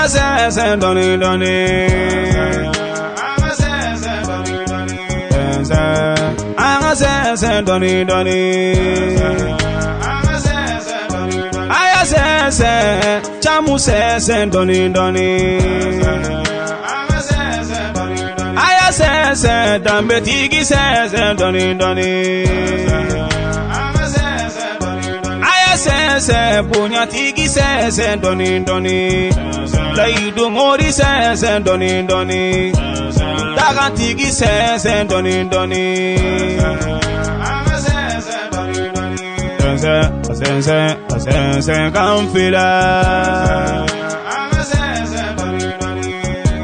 Anga doni doni. Anga doni doni. Aya chamu doni doni. Aya dambe tigi doni doni. Aya punya tigi doni doni. Laidu mori doni doni. Daga tigi doni doni. Sense kamfila.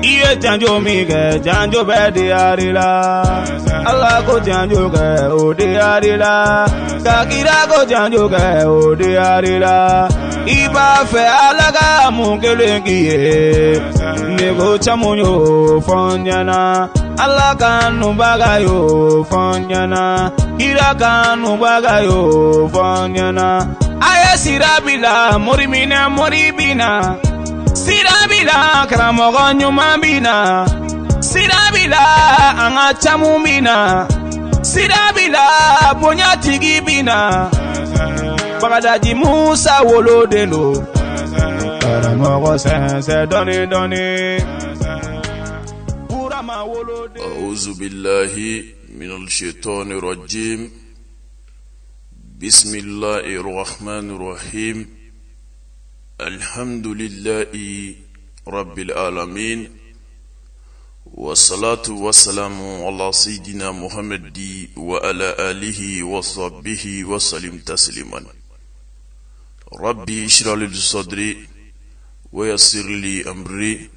Iye janjo mige janjo bedi arila. Allah ko janjo ke odi arila. Kakira ko janjo ke odi arila. Iba fe alaga mungelengiye. Nego chamunyo fonyana. Allah kanu bagayo fonyana. Kira kanu bagayo fonyana. Aya sirabila morimina moribina. Sirabila karamogo nyumambina. Sirabila anga chamumina. Sirabila ponya tigibina. Bagadaji Musa wolodelo. Karamogo sense doni doni. Urama wolodelo. A'udhu billahi minal shaitani rajim. Bismillahirrahmanirrahim. Alhamdulillahi Rabbil alamin. Wassalatu wassalamu ala sayyidina Muhammadi wa ala alihi wa sahbihi wa salim tasliman. Rabbi ishrah li sadri wa yassir li amri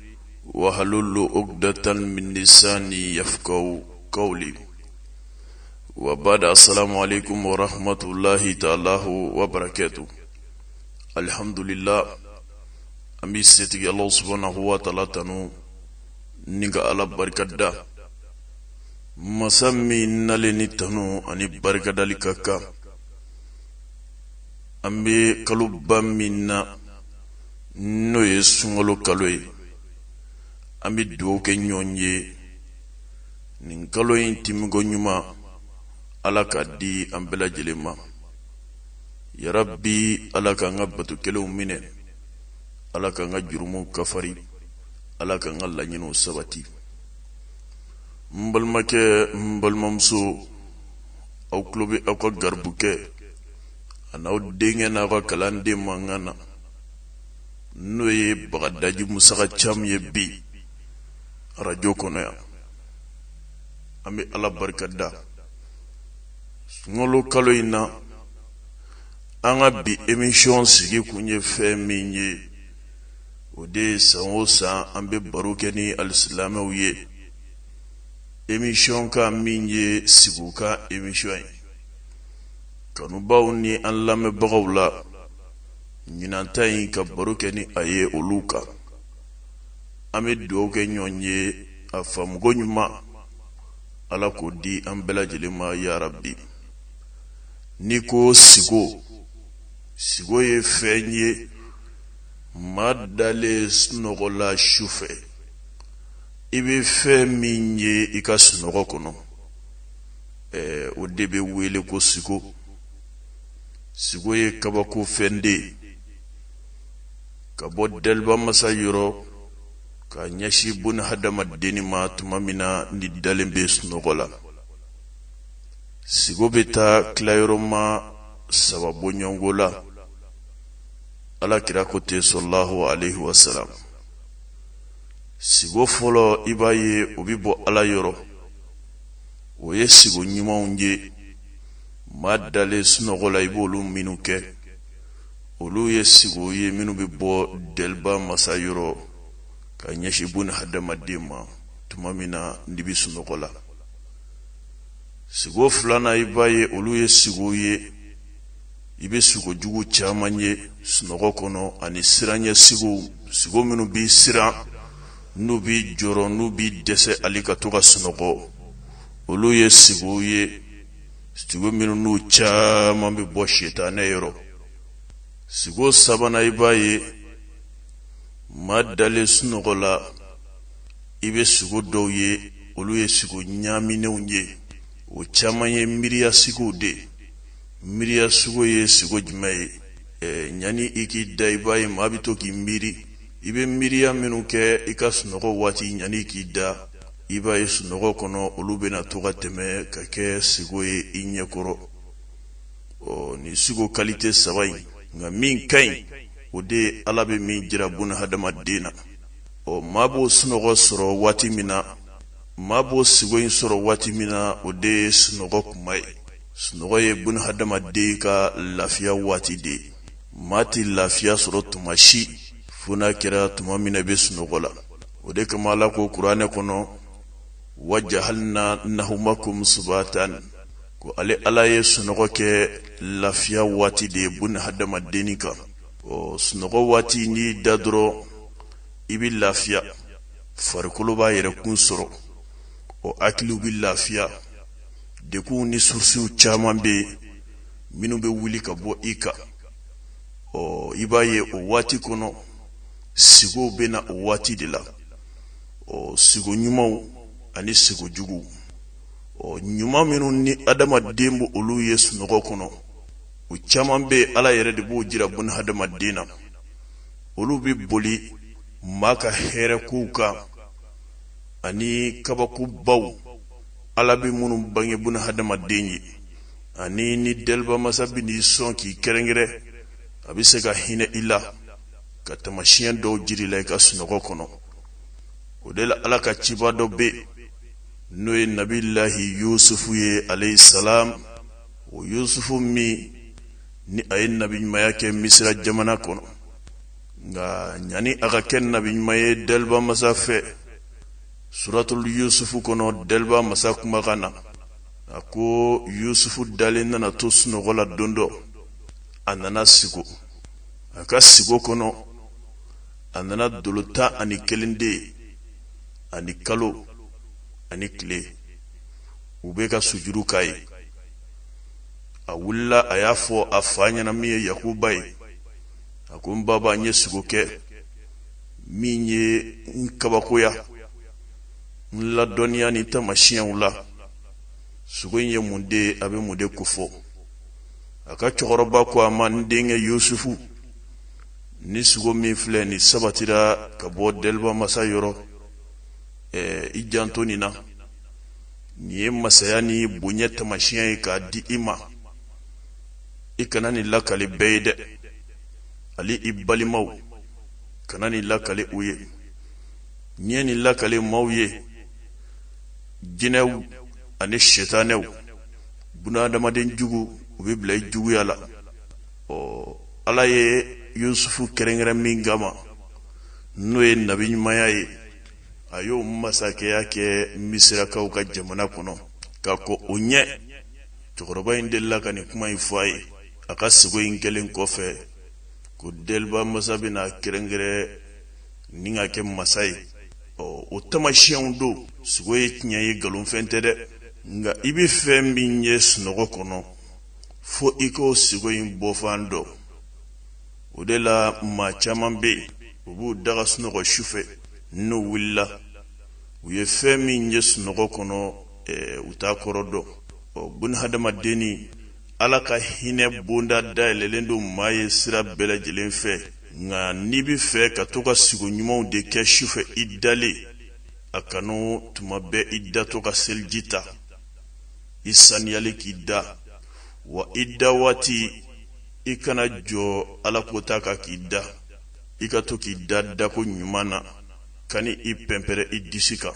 wa halul uqdatan min lisani yafqahu qawli. Wa ba'da, assalamu alaikum wa rahmatullahi ta'ala wa barakatuh. Alhamdulillah, ambi setigi Allah subhanahu wa ta'ala tanu ninga ala barkada masami naleni tanu ani barkada likaka ambi kaluba minna no yesungalo kaloy ambi doke nyonye nin kaloy timigo nyuma ala kadi ambela jelema. Ya Rabbi, ala ka nga batu kelew mine, ala ka nga jurumu kafari, ala ka nga lanyino sabati. Mbalmake mbalmamso au klobe au ka garbuke ana au denge na ka kalande mangana no ye bagadaji musaka cham ye bi radio kono ya ambi ala barkada ngolo kaloina anga bi émission sigi kunye fe minye ode sanwosa ambe barokeni al-islamawiye émission ka minye siguka émission kanu bawni an lame bagawla nyinantai ka barokeni aye oluka ame doke nyonye afam gonyuma ala ko di ambela jelema ya Rabbi. Niko sigo ye fenye madale snogola shufe ibe fe minye ika snogo kono o debe wele ko sigo ye kabako fende kabo delba masayiro ka nyashi bun hadama deni ma tumamina ni dalembe snogola sigo beta klayroma sababu nyongola ala kira kote sallallahu alaihi wasallam. Sigo folo ibaye obibo ala yoro oye sigo nyima unje madale sunogola ibolu minuke olu ye sigo ye minu bibo delba masayoro ka nyeshi bun hadama dema tumamina ndibi sunogola. Sigo fulana ibaye olu ye sigo ye ibe sugo jugu chamanye sunogo kono ani siranye sigo minu bi sira nubi joro nubi dese alika toga sunogo olu ye sigo minu nu chaman bi bo shetane yoro. Sigo sabana ibaye ma dale sunɔgɔ la i bɛ sigo dɔw ye olu ye sigo ɲaminɛw ye o caman ye miiriya sigow de miiriya sigo ye sigo jumɛn ye ɲani i k'i da i b'a ye maa bɛ to k'i miiri i bɛ miiriya minnu kɛ i ka sunɔgɔ waati ɲani i k'i da i b'a ye sunɔgɔ kɔnɔ olu bɛna to ka tɛmɛ ka kɛ sigo ye i ɲɛkɔrɔ ni sigo kalite saba in nka min ka ɲi o de Ala bɛ min jira buna hadamaden na maa b'o sunɔgɔ sɔrɔ waati min na maa b'o sigo in sɔrɔ waati min na o de ye sunɔgɔ kuma ye sunɔgɔ ye buna hadamaden ka lafiya waati de ye maa tɛ lafiya sɔrɔ tuma si fo n'a kɛra tuma min na i bɛ sunɔgɔ la o de kama Ala ko kuranɛ kɔnɔ wajahalna nahumakum subatan ko ale Ala ye sunɔgɔ kɛ lafiya waati de ye buna hadamaden kan sunɔgɔ waati n'i da dɔrɔn i bɛ lafiya farikolo b'a yɛrɛ kun sɔrɔ hakiliw bɛ lafiya degun ni sursiw caman bɛ yen minnu bɛ wuli ka bɔ i kan i b'a ye o waati kɔnɔ sigow bɛ na o waati de la sigo ɲumanw ani sigo juguw ɲuman minnu ni adamaden b'o olu ye sunɔgɔ kɔnɔ o caman bɛ Ala yɛrɛ de b'o jira buna hadamaden na olu bɛ boli maa ka hɛrɛ kow kan ani kabakobaw Ala bɛ minnu bange buna hadamaden ye ani ni deliba masa bɛ n'i sɔn k'i kɛrɛnkɛrɛn a bɛ se ka hinɛ i la ka tamasiyɛn dɔw jira i la i ka sunɔgɔ kɔnɔ o de la Ala ka ciba dɔ bɛ n'o ye nabilahi Yusufu ye alayhi salam o Yusufu min ni a ye nabi ɲumanya kɛ Misira jamana kɔnɔ nka ɲani a ka kɛ nabi ɲuman ye deliba masa fɛ suratul Yusufu kɔnɔ deliba masa kumakan na a ko Yusufu dalen nana to sunɔgɔ la don dɔ a nana sigo a ka sigo kɔnɔ a nana dolo 11 de ani kalo ani tile u bɛ ka sujudu k'a ye a wulila a y'a fɔ a fa ɲɛna min ye Yakuba ye a ko n baba n ye sigo kɛ min ye n kabakoya n ladɔnniya ni tamasiyɛnw la sigo in ye mun de a bɛ mun de kofɔ a ka cɛkɔrɔba ko a ma n denkɛ Yusufu ni sigo min filɛ ni sabatira ka bɔ deliba masa yɔrɔ i janto nin na nin ye masaya ni bonya tamasiyɛn ye k'a di i ma i kana nin lakale bɛɛ ye dɛ ali i balimaw kana nin lakale u ye n'i ye nin lakale maaw ye jinɛw ani sɛtanɛw bunadamaden jugu u bɛ bila i juguya la Ala ye Yusufu kɛrɛnkɛrɛn min kama n'o ye nabi ɲumanya ye a y'o masakɛya kɛ Misirakaw ka jamana kɔnɔ ka ko o ɲɛ cɛkɔrɔba in delila ka nin kuma in fɔ a ye a ka sigo in kɛlen kɔfɛ ko deliba masa bɛna kɛrɛnkɛrɛn ni ka kɛ masa ye o tamasiyɛnw don sigo ye tiɲɛ ye nkalonfɛn tɛ dɛ nka i bɛ fɛn min ye sunɔgɔ kɔnɔ fo i k'o sigo in bɔfan dɔn o de la maa caman bɛ yen u b'u daga sunɔgɔ sufɛ n'u wulila u ye fɛn min ye sunɔgɔ kɔnɔ u t'a kɔrɔ dɔn buna hadamaden Ala ka hinɛ bonda dayɛlɛlen don maa ye sira bɛɛ lajɛlen fɛ nka n'i bɛ fɛ ka to ka sigo ɲumanw de kɛ sufɛ i dalen a kanu tuma bɛɛ i datɔ ka seliji ta i saniyali k'i da wa i da waati i kana jɔ Ala kota kan k'i da i ka to k'i da dako ɲuman na kani i pɛnpɛrɛ i disi kan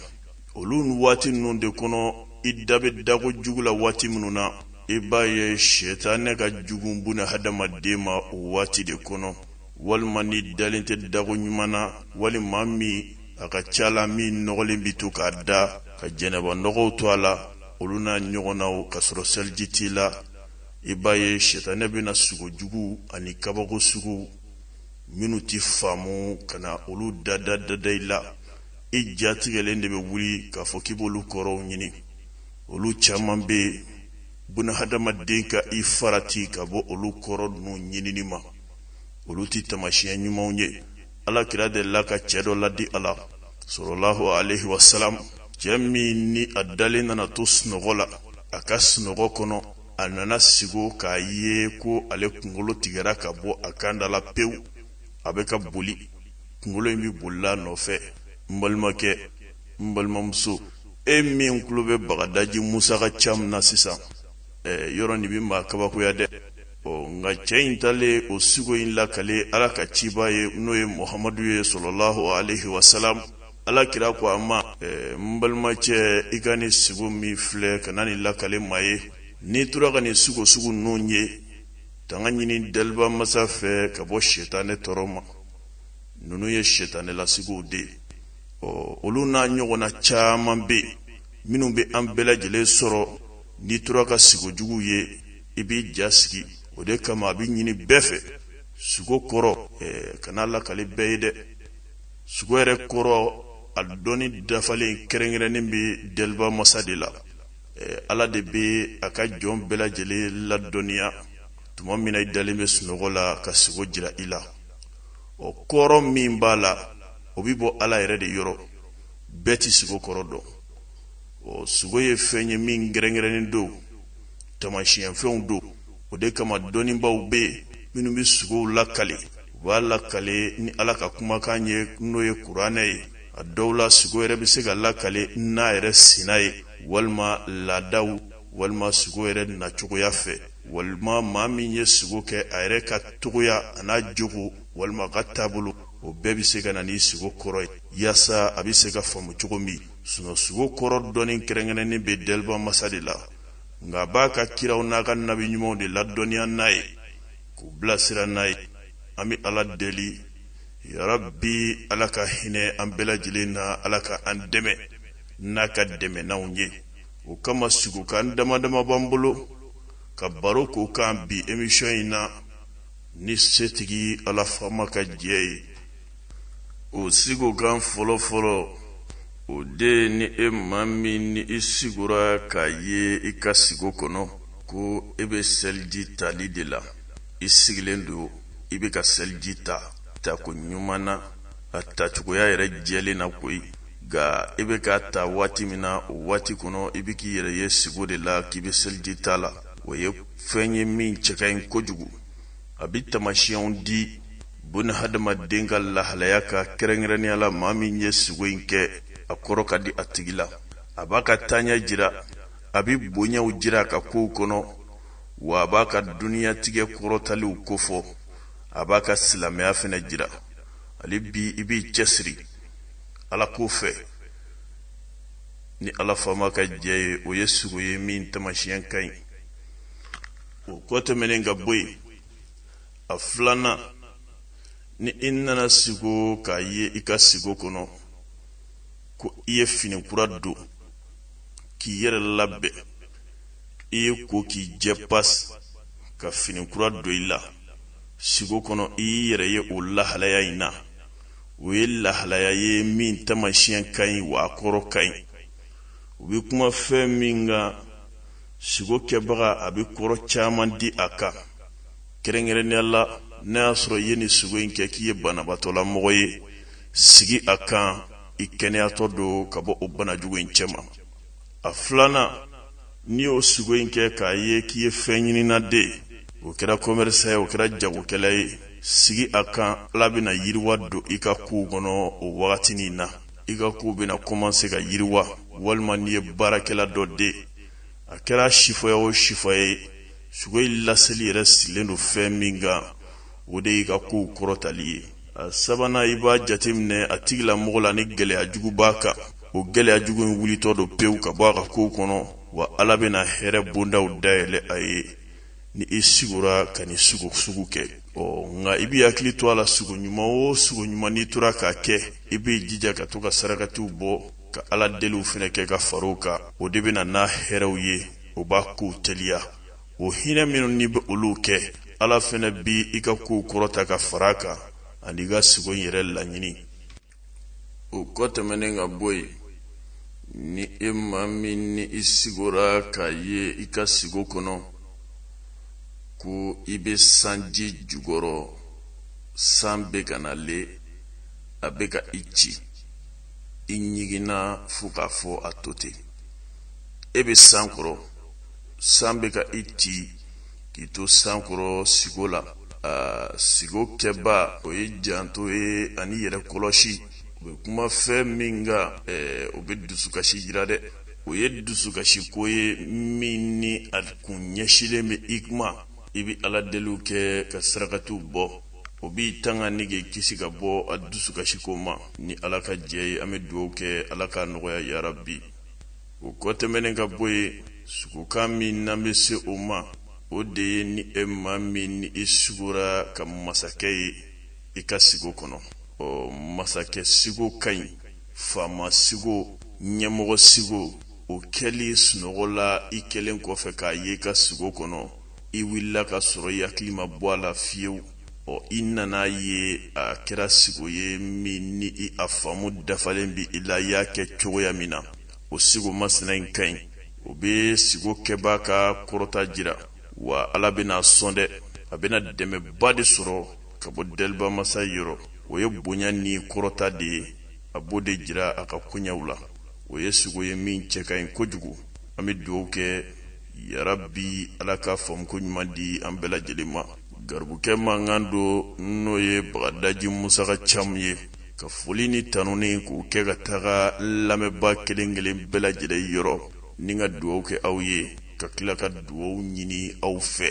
olu waati ninnu de kɔnɔ i da bɛ dako jugu la waati minnu na i b'a ye sɛtanɛ ka jugu buna hadamaden ma o waati de kɔnɔ walima ni dalen tɛ dako ɲuman na walima min a ka ca la min nɔgɔlen bi to k'a da ka jɛnɛba nɔgɔw to a la olu n'a ɲɔgɔnnaw ka sɔrɔ seliji t'i la i b'a ye sɛtanɛ bɛna sogo jugu ani kabako sugu minnu ti faamu kana olu dada i la i jatigɛlen de bɛ wuli k'a fɔ k'i b'olu kɔrɔw ɲini olu caman bɛ buna hadamaden ka i farati ka bɔ olu kɔrɔ ninnu ɲinini ma olu ti tamasiyɛn ɲumanw ye ala kira de la ka cɛ dɔ ladi ala sallallahu alaihi wasallam. Cɛ min ni a dalen nana to sunɔgɔ la, a ka sunɔgɔ kɔnɔ a nana sigo k'a ye ko ale kunkolo tigɛra ka bɔ a kan da la pewu, a bɛ ka boli, kunkolo in bɛ bolila nɔfɛ. N balimakɛ, n balimamuso, e min tulo bɛ Bagadaji Musa ka ca min na sisan, yɔrɔ nin bɛ maa kabakoya dɛ. Nka cɛ in talen o sigo in lakale ala ka ciba ye n'o ye Muhamadu ye sallallahu alaihi wasallam. Ala kira ko a ma, n balimacɛ, i ka ni sigo min filɛ ka na ni lakale maa ye, n'i tora ka ni sugu ninnu ye, tanga ɲini daliba masa fɛ ka bɔ shetane tɔrɔ ma. Ninnu ye shetane lasigow de. Olu n'a ɲɔgɔnna caman bɛ minnu bɛ an bɛɛ lajɛlen sɔrɔ. N'i tora ka sigo jugu ye, i b'i ja sigi. O de kama a bɛ ɲini bɛɛ fɛ sigo kɔrɔ kana lakale bɛɛ ye dɛ. Sigo yɛrɛ kɔrɔ a dɔnni dafalen kɛrɛnkɛrɛnnen bɛ daliba masa de la. Ala de bɛ a ka jɔn bɛɛ lajɛlen ladɔnniya tuma min na i dalen bɛ sunɔgɔ la ka sigo jira i la. Kɔrɔ min b'a la o bɛ bɔ ala yɛrɛ de yɔrɔ, bɛɛ ti sigo kɔrɔ dɔn. Sigo ye fɛn ye min kɛrɛnkɛrɛnnen don, taamasiyɛnfɛnw don. O de kama dɔnnibaw bɛ yen minnu bɛ sigow lakale, u b'a lakale ni ala ka kumakan ye n'o ye kuranɛ ye. A dɔw la sigo yɛrɛ bɛ se ka lakale n'a yɛrɛ sina ye, walima laadaw, walima sigo yɛrɛ nacogoya fɛ, walima maa min ye sigo kɛ a yɛrɛ ka togoya a n'a jogo walima a ka taabolo, o bɛɛ bɛ se ka na ni sigo kɔrɔ ye yaasa a bɛ se ka faamu cogo min. Sigo kɔrɔ dɔnni kɛrɛnkɛrɛnnen bɛ daliba masa de la, nka a b'a ka kiraw n'a ka nabi ɲumanw de ladɔnniya n'a ye, k'u bilasira n'a ye. An bɛ ala deli, ya Rabbi, ala ka hinɛ an bɛɛ lajɛlen na, ala ka an dɛmɛ n'a ka dɛmɛnanw ye. O kama sigo kan dama dama b'an bolo ka baro k'o kan bi émission in na, ni setigi ala fama ka jɛ ye. O sigo kan fɔlɔfɔlɔ, o de ni e maa min ni i sigora k'a ye i ka sigo kɔnɔ ko e bɛ seliji tali de la. I sigilen don, i bɛ ka seliji ta ko ɲuman na, a tacogoya yɛrɛ jɛlen na koyi. Nka i bɛ ka ta waati min na, o waati kɔnɔ i bɛ k'i yɛrɛ ye sigo de la k'i bɛ seliji ta la. O ye fɛn ye min cɛ ka ɲi kojugu. A bɛ taamasiyɛnw di buna hadamaden ka lahalaya ka kɛrɛnkɛrɛnnenya la. Maa min ye sigo in kɛ, a kɔrɔ ka di a tigi la. A b'a ka taaɲɛ jira, a bɛ bonyaw jira a ka kow kɔnɔ, wa a b'a ka duniyatigɛ kɔrɔtaliw kofɔ, a b'a ka silamɛya fana jira. Ale bi i b'i cɛsiri ala ko fɛ. Ni ala fama ka jɛ ye, o ye sigo ye min taamasiyɛn ka ɲi. O kɔ tɛmɛnen ka bɔ yen, a filanan, ni i nana sigo k'a ye i ka sigo kɔnɔ ko i ye fini kura don k'i yɛrɛ labɛn, i ye ko k'i jɛ pas ka fini kura don i la sigo kɔnɔ, i y'i yɛrɛ ye o lahalaya in na. O ye lahalaya ye min taamasiyɛn ka ɲi wa a kɔrɔ ka ɲi. U bɛ kuma fɛn min kan, sigo kɛbaga a bɛ kɔrɔ caman di a kan. Kɛrɛnkɛrɛnnenya la, n'a y'a sɔrɔ i ye nin sigo in kɛ k'i ye banabatɔla mɔgɔ ye, sigi a kan, i kɛnɛyatɔ don ka bɔ o banajugu in cɛ ma. A filanan, n'i y'o sigo in kɛ k'a ye k'i ye fɛn ɲinina de, o kɛra commerçant ye, o kɛra jagokɛla ye, sigi a kan, ala bɛna yiriwa don i ka kow kɔnɔ o wagatinin na. I ka kow bɛna commencer ka yiriwa. Walima n'i ye baarakɛla dɔ de, a kɛra sifoya o sifoya ye, sigo in laseli yɛrɛ sigilen don fɛn min kan, o de y'i ka kow kɔrɔtali ye. A sabanan, i b'a jateminɛ a tigila mɔgɔ la ni gɛlɛya jugu b'a kan. O gɛlɛya jugu in wulitɔ don pewu ka bɔ a ka kow kɔnɔ, wa ala bɛna hɛrɛ bondaw dayɛlɛ a ye ni i sigora ka ni sugu kɛ. Nka i b'i hakili to a la, sugu ɲuman o sugu ɲuman n'i tora k'a kɛ, i b'i jija ka to ka sarakatiw bɔ, ka ala deliw fɛnɛ kɛ ka far'o kan. O de bɛna n'a hɛrɛw ye, o b'a kow teliya. O hinɛ minnu n'i bɛ olu kɛ, ala fɛnɛ bi i ka kow kɔrɔta ka far'a kan ani i ka sigo in yɛrɛ laɲini. O kɔ tɛmɛnen ka bɔ yen, ni e maa min ni i sigora k'a ye i ka sigo kɔnɔ ko i bɛ sanji jukɔrɔ, san bɛ ka nalen, a bɛ ka i ci i ɲigina fo k'a fɔ a to ten e bɛ san kɔrɔ san bɛ ka i ci k'i to san kɔrɔ sigo la sigo kɛba o ye janto ye ani yɛrɛ kɔlɔsi o bɛ kuma fɛn min kan o bɛ dusukasi jira dɛ o ye dusukasi ko ye min ni a kun ɲɛsilen bɛ i kuma i bɛ ala deliw kɛ ka sarakatiw bɔ o b'i tanga nege kisi ka bɔ a dusukasi ko ma ni ala ka jɛ ye an bɛ dugawu kɛ ala ka nɔgɔya yarabi o kɔ tɛmɛnen ka bɔ yen sugukan min n'an bɛ se o ma o de ye ni e maa min ni i sugora ka masakɛ ye i ka sigo kɔnɔ masakɛ sigo ka ɲi faama sigo ɲɛmɔgɔ sigo o kɛli sunɔgɔ la i kɛlen kɔfɛ k'a ye i ka sigo kɔnɔ i wulila ka sɔrɔ i hakili ma bɔ a la fiyewu i nana ye a kɛra sigo ye min ni i a faamu dafalen bi i la i y'a kɛ cogoya min na o sigo masina in ka ɲi o bɛ sigo kɛbaa ka kɔrɔta jira wa ala bɛna sɔn dɛ a bɛna dɛmɛba de sɔrɔ ka bɔ deliba masa yɔrɔ o ye bonya ni kɔrɔta de ye a b'o de jira a ka koɲɛw la o ye sigo ye min cɛ ka ɲi kojugu an bɛ dugawu kɛ yarabi ala ka faamuko ɲuman di an bɛɛ lajɛlen ma garibukɛ mankan don n'o ye bagadaji musaka camu ye ka foli ni tanuni k'o kɛ ka taga lamɛnba kelen kelen bɛɛ lajɛlen yɔrɔ ni ka dugawu kɛ aw ye ka tila ka dugawu ɲini aw fɛ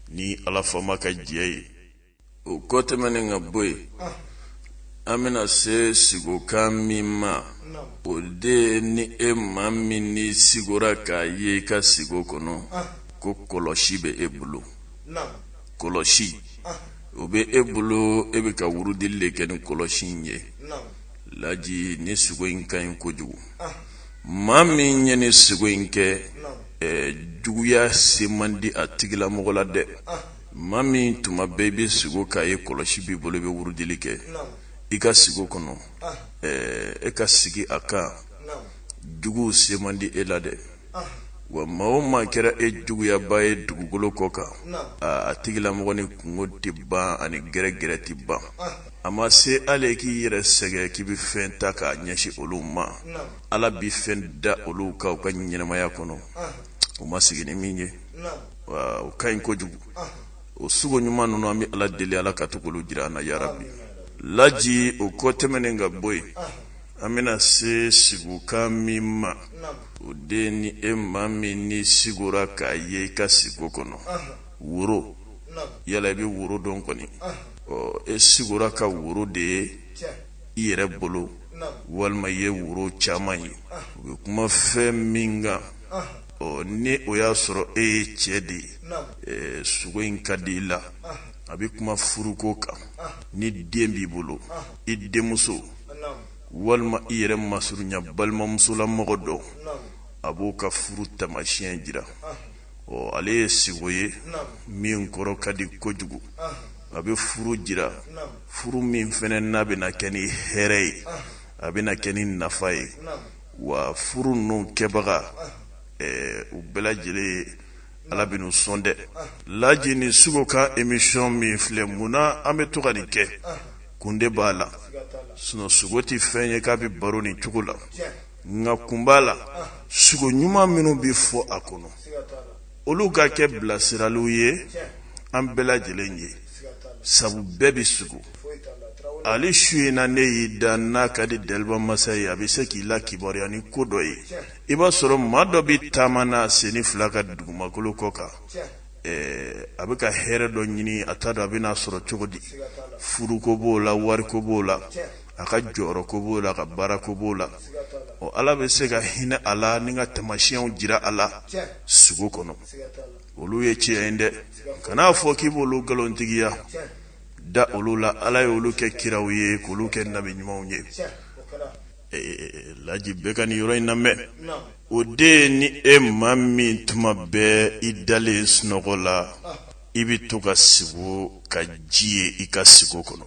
ni ala faama ka jɛ ye o kɔ tɛmɛnen ka bɔ yen an bɛna se sigokan min ma o de ni e maa min ni sigora k'a ye i ka sigo kɔnɔ ko kɔlɔsi bɛ e bolo kɔlɔsi o bɛ e bolo e bɛ ka wurudili de kɛ ni kɔlɔsi in ye laji ni sigo in ka ɲi kojugu maa min ye ni sigo in kɛ juguya se man di a tigilamɔgɔ la dɛ maa min tuma bɛɛ i bɛ sigo k'a ye kɔlɔsi b'i bolo i bɛ wurudili kɛ i ka sigo kɔnɔ e ka sigi a kan juguw se man di e la dɛ wa maa o maa kɛra e juguyaba ye dugukolo kɔ kan a tigilamɔgɔ ni kungo tɛ ban ani gɛrɛgɛrɛ tɛ ban a ma se ale k'i yɛrɛ sɛgɛ k'i bɛ fɛn ta k'a ɲɛsin olu ma ala bɛ fɛn da olu kan u ka ɲɛnɛmaya kɔnɔ u ma sigi ni min ye wa o ka ɲi kojugu o sugu ɲuman ninnu an bɛ ala deli ala ka to k'olu jira an na yarabi laji o kɔ tɛmɛnen ka bɔ yen an bɛna se sigukan min ma o de ni e maa min ni sigora k'a ye i ka sigo kɔnɔ woro yala i bɛ woro dɔn kɔni e sigora ka woro de ye i yɛrɛ bolo walima i ye woro caman ye u bɛ kuma fɛn min kan ni o y'a sɔrɔ e ye cɛ de ye sogo in ka di i la a bɛ kuma furuko kan ni den b'i bolo i denmuso walima i yɛrɛ masurunya balimamusolamɔgɔ dɔ a b'o ka furu tamasiyɛn jira ale ye sigo ye min kɔrɔ ka di kojugu a bɛ furu jira furu min fɛnɛ n'a bɛna kɛ ni hɛrɛ ye a bɛna kɛ ni nafa ye wa furu ninnu kɛbaga u bɛɛ lajɛlen ala bɛ n'u sɔn dɛ laji ni sugo ka émission min filɛ munna an bɛ to ka nin kɛ kun de b'a la sinon sugo tɛ fɛn ye k'a bɛ baro nin cogo la nka kun b'a la sugo ɲuman minnu bɛ fɔ a kɔnɔ olu ka kɛ bilasiraliw ye an bɛɛ lajɛlen ye sabu bɛɛ bɛ sugo ale su in na ne y'i da n'a ka di deliba masa ye a bɛ se k'i la kibaruya ni ko dɔ ye i b'a sɔrɔ maa dɔ bɛ taama n'a sen fila ka dugumakolo kɔ kan a bɛ ka hɛrɛ dɔ ɲini a t'a dɔn a bɛna sɔrɔ cogo di furuko b'o la wariko b'o la a ka jɔyɔrɔko b'o la a ka baarako b'o la ala bɛ se ka hinɛ a la ni ka tamasiyɛnw jira a la sugo kɔnɔ olu ye tiɲɛ ye dɛ kan'a fɔ k'i b'olu nkalontigiya da olu la ala ye olu kɛ kiraw ye k'olu kɛ nabi ɲumanw ye laji bɛɛ ka nin yɔrɔ in lamɛn o de ye ni e maa min tuma bɛɛ i dalen sunɔgɔ la i bɛ to ka sigo ka ji ye i ka sigo kɔnɔ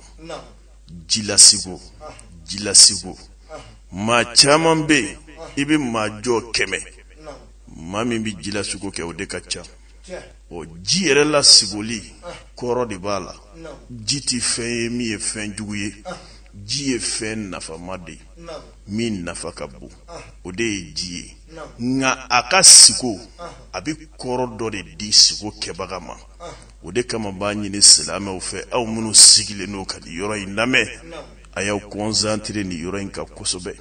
jilasigo maa caman bɛ yen i bɛ maa jɔ 100 maa min bɛ jilasigo kɛ o de ka ca ji yɛrɛ la sigoli kɔrɔ de b'a la ji tɛ fɛn ye min ye fɛn jugu ye ji ye fɛn nafama de min nafa ka bon o de ye ji ye nka a ka sigo a bɛ kɔrɔ dɔ de di sigo kɛbaga ma o de kama b'a ɲini silamɛw fɛ aw minnu sigilen n'o ka nin yɔrɔ in lamɛn a y'aw concentré nin yɔrɔ in kan kosɛbɛ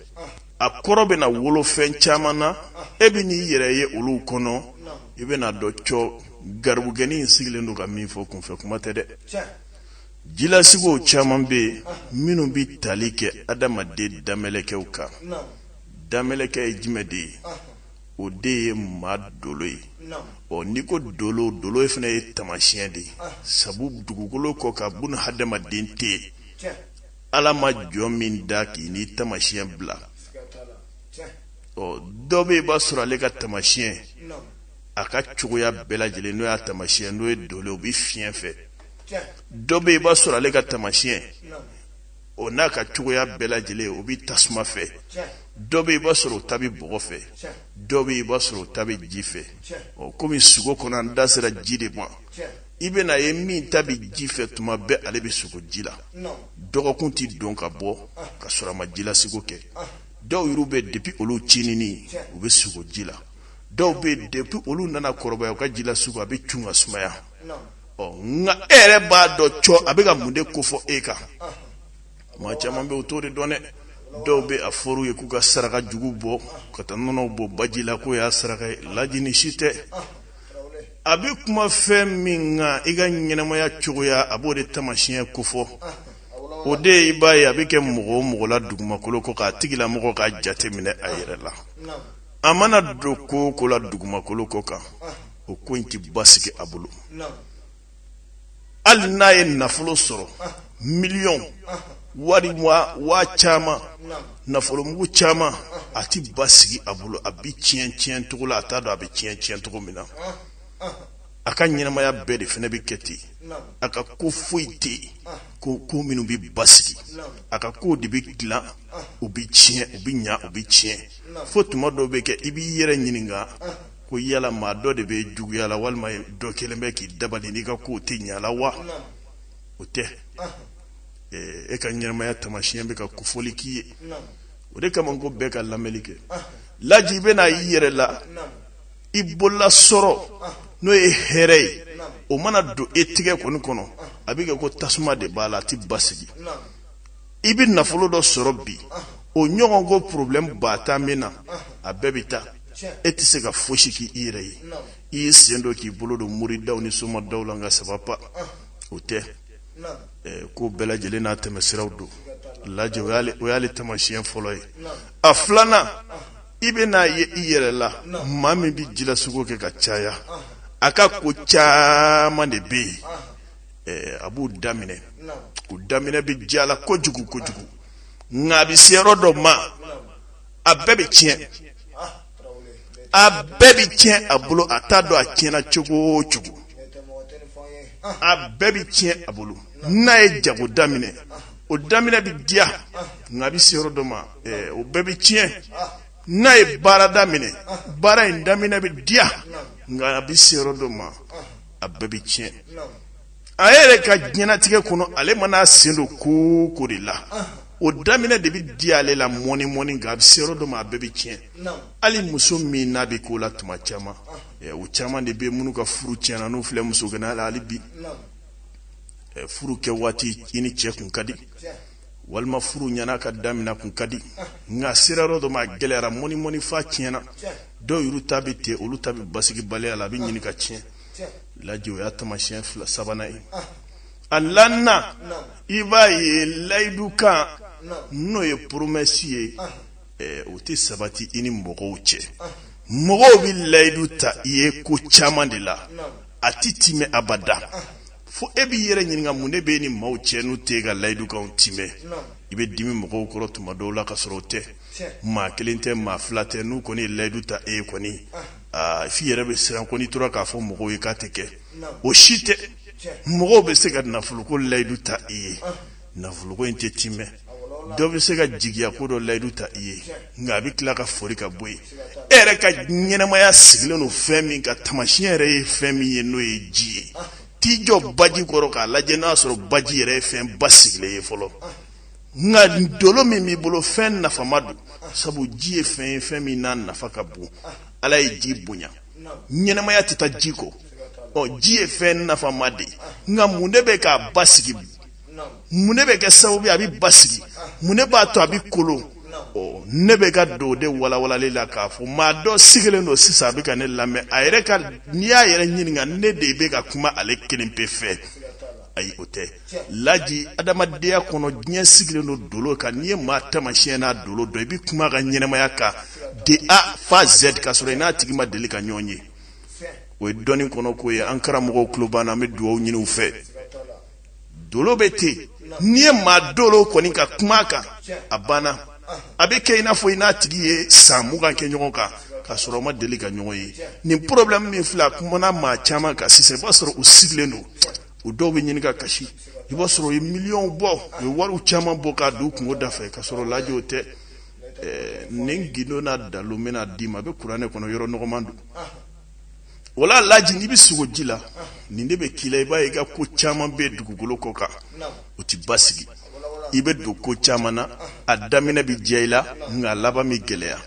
a kɔrɔ bɛ na wolo fɛn caman na e bɛ n'i yɛrɛ ye olu kɔnɔ i bɛ na dɔ cɔ garibugɛni in sigilen don ka min fɔ kunfɛ kuma tɛ dɛ jilasigow caman bɛ yen minnu bɛ tali kɛ adamaden damɛlɛkɛw kan damɛlɛkɛ ye jumɛn de ye o de ye maa dolo ye n'i ko dolo ye fana ye tamasiyɛn de ye sabu dugukolo kɔ ka buna hadamaden tɛ yen ala ma jɔ min da k'i ni tamasiyɛn bila dɔ bɛ yen i b'a sɔrɔ ale ka tamasiyɛn a ka cogoya bɛɛ lajɛlen n'o y'a tamasiyɛn n'o ye dolo o bɛ fiɲɛ fɛ dɔ bɛ yen i b'a sɔrɔ ale ka tamasiyɛn o n'a ka cogoya bɛɛ lajɛlen o bɛ tasuma fɛ dɔ bɛ yen i b'a sɔrɔ o ta bɛ bɔgɔ fɛ dɔ bɛ yen i b'a sɔrɔ o ta bɛ ji fɛ komi sogo kɔnɔ an da sera ji de ma i bɛ na ye min ta bɛ ji fɛ tuma bɛɛ ale bɛ sogo ji la dɔgɔkun tɛ don ka bɔ ka sɔrɔ a ma jilasigo kɛ dɔw yɛrɛ bɛ depuis olu cinini u bɛ sogo ji la dɔw bɛ yen depuis olu nana kɔrɔbaya u ka jilasigo a bɛ cun ka sumaya nka e yɛrɛ b'a dɔn cɔ a bɛ ka mun de kofɔ e kan maa caman bɛ o t'o de dɔn dɛ dɔw bɛ a fɔr'u ye k'u ka saraka jugu bɔ ka taa nɔnɔw bɔ baji la k'o y'a saraka ye lajini si tɛ a bɛ kuma fɛn min kan i ka ɲɛnamaya cogoya a b'o de tamasiyɛn kofɔ o de ye i b'a ye a bɛ kɛ mɔgɔ o mɔgɔ la dugumakolo kɔ k'a tigilamɔgɔ ka jate minɛ a yɛrɛ la a mana don ko o ko la dugumakolo kɔ kan o ko in tɛ basigi a bolo hali n'a ye nafolo sɔrɔ miliyɔn wari waa caman nafolomugu caman a tɛ basigi a bolo a bɛ tiɲɛ cogo la a t'a dɔn a bɛ tiɲɛ cogo min na a ka ɲɛnamaya bɛɛ de fana bɛ kɛ ten a ka ko foyi tɛ yen ko minnu bɛ basigi a ka ko de bɛ dilan u bɛ tiɲɛ u bɛ ɲa u bɛ tiɲɛ fo tuma dɔw bɛ kɛ i b'i yɛrɛ ɲininka ko yala maa dɔ de bɛ juguya la walima dɔ kelen bɛ k'i dabali n'i ka kow tɛ ɲa la wa o tɛ e ka ɲɛnamaya tamasiyɛn bɛ ka kofɔli k'i ye o de kama ko bɛɛ ka lamɛnli kɛ laji i bɛ na i yɛrɛ la i bolola sɔrɔ n'o ye hɛrɛ ye o mana don e tigɛ kɔni kɔnɔ a bɛ kɛ ko tasuma de b'a la a tɛ basigi i bɛ nafolo dɔ sɔrɔ bi o ɲɔgɔn ko problème ba ta min na a bɛɛ bɛ taa e tɛ se ka fosi k'i yɛrɛ ye i y'i sen dɔ k'i bolo don moridaw ni somadaw la nka saba pa o tɛ ko bɛɛ lajɛlen n'a tɛmɛsiraw don lajɛ o y'ale tamasiyɛn fɔlɔ ye a filanan i bɛ n'a ye i yɛrɛ la maa min bɛ jilasugo kɛ ka caya a ka ko caman de bɛ yen a b'u daminɛ o daminɛ bɛ diya la kojugu nka a bɛ se yɔrɔ dɔ ma a bɛɛ bɛ tiɲɛ a bɛɛ bɛ tiɲɛ a bolo a t'a dɔn a tiɲɛna cogo o cogo a bɛɛ bɛ tiɲɛ a bolo n'a ye jago daminɛ o daminɛ bɛ diya nka a bɛ se yɔrɔ dɔ ma o bɛɛ bɛ tiɲɛ n'a ye baara daminɛ baara in daminɛ bɛ diya nka a bɛ se yɔrɔ dɔ ma a bɛɛ bɛ tiɲɛ a yɛrɛ ka diɲɛnatigɛ kɔnɔ ale mana sen don ko ko de la o daminɛ de bɛ di ale la mɔni nka a bɛ se yɔrɔ dɔ ma a bɛɛ bɛ tiɲɛ hali muso min n'a bɛ k'o la tuma caman o caman de bɛ minnu ka furu tiɲɛna n'u filɛ muso gɛnna la hali bi furu kɛ waati i ni cɛ kun ka di walima furu ɲana ka daminɛ kun ka di nka sera yɔrɔ dɔ ma a gɛlɛyara mɔni fa tiɲɛna dɔw yɛrɛ ta bɛ ten olu ta bɛ basigi baliya la a bɛ ɲini ka tiɲɛ lajɛ o y'a tamasiyɛn sabanan ye a naaninan i b'a ye layidu kan n'o ye promɛsi ye o tɛ sabati i ni mɔgɔw cɛ mɔgɔw bɛ layidu ta i ye ko caman de la a tɛ timɛ abada fo e b'i yɛrɛ ɲininka mun de bɛ ni maaw cɛ n'u tɛ ka layidukanw timɛ i bɛ dimi mɔgɔw kɔrɔ tuma dɔw la ka sɔrɔ o tɛ maa kelen tɛ maa fila tɛ n'u kɔni ye layidu ta e ye kɔni f'i yɛrɛ bɛ siran ko n'i tora k'a fɔ mɔgɔw ye k'a tɛ kɛ o si tɛ mɔgɔw bɛ se ka nafoloko layidu ta i ye nafoloko in tɛ timɛ dɔ bɛ se ka jigiya ko dɔ layidu ta i ye nka a bɛ tila ka fori ka bɔ yen e yɛrɛ ka ɲɛnamaya sigilen don fɛn min ka tamasiyɛn yɛrɛ ye fɛn min ye n'o ye ji ye t'i jɔ baji kɔrɔ k'a lajɛ n'a sɔrɔ baji yɛrɛ ye fɛn basigilen ye fɔlɔ nga dolo min mi bolo fen nafa madu sabu ji fen min na nafa ka bon ala ye ji bonya ɲɛnɛmaya tɛ taa ji kɔ ji ye fɛn nafa ma de nka mun de bɛ k'a basigi mun de bɛ kɛ sababu ye a bɛ basigi mun de b'a to a bɛ kolon ne bɛ ka don de walawalali la k'a fɔ maa dɔ sigilen don sisan a bɛ ka ne lamɛn a yɛrɛ ka n'i y'a yɛrɛ ɲininka ne de bɛ ka kuma ale kelen pe fɛ ayi o tɛ laji adamadenya kɔnɔ diɲɛ sigilen don dolo kan n'i ye maa taamasiyɛn n'a dolo dɔn i bɛ kuma a ka ɲɛnɛmaya kan de A fa Z ka sɔrɔ i n'a tigi ma deli ka ɲɔgɔn ye o ye dɔnni kɔnɔ ko ye an karamɔgɔw tulo b'an na an bɛ dugawu ɲini u fɛ dolo bɛ ten n'i ye maa dolo kɔni ka kuma a kan a banna a bɛ kɛ i n'a fɔ i n'a tigi ye san 20 kɛ ɲɔgɔn kan ka sɔrɔ o ma deli ka ɲɔgɔn ye nin problème min filɛ a kumana maa caman kan sisan i b'a sɔrɔ u sigilen don o dɔw bɛ ɲini ka kasi i b'a sɔrɔ u ye miliyɔnw bɔ u ye wariw caman bɔ k'a don u kungo da fɛ ka sɔrɔ laji o tɛ nin gindo n'a dalo n bɛna d'i ma a bɛ kuranɛ kɔnɔ yɔrɔ nɔgɔman don o la laji n'i bɛ sogo ji la nin de bɛ k'i la i b'a ye i ka ko caman bɛ dugukolo kɔ kan o tɛ basigi i bɛ don ko caman na a daminɛ bɛ diya i la nka a laban bɛ gɛlɛya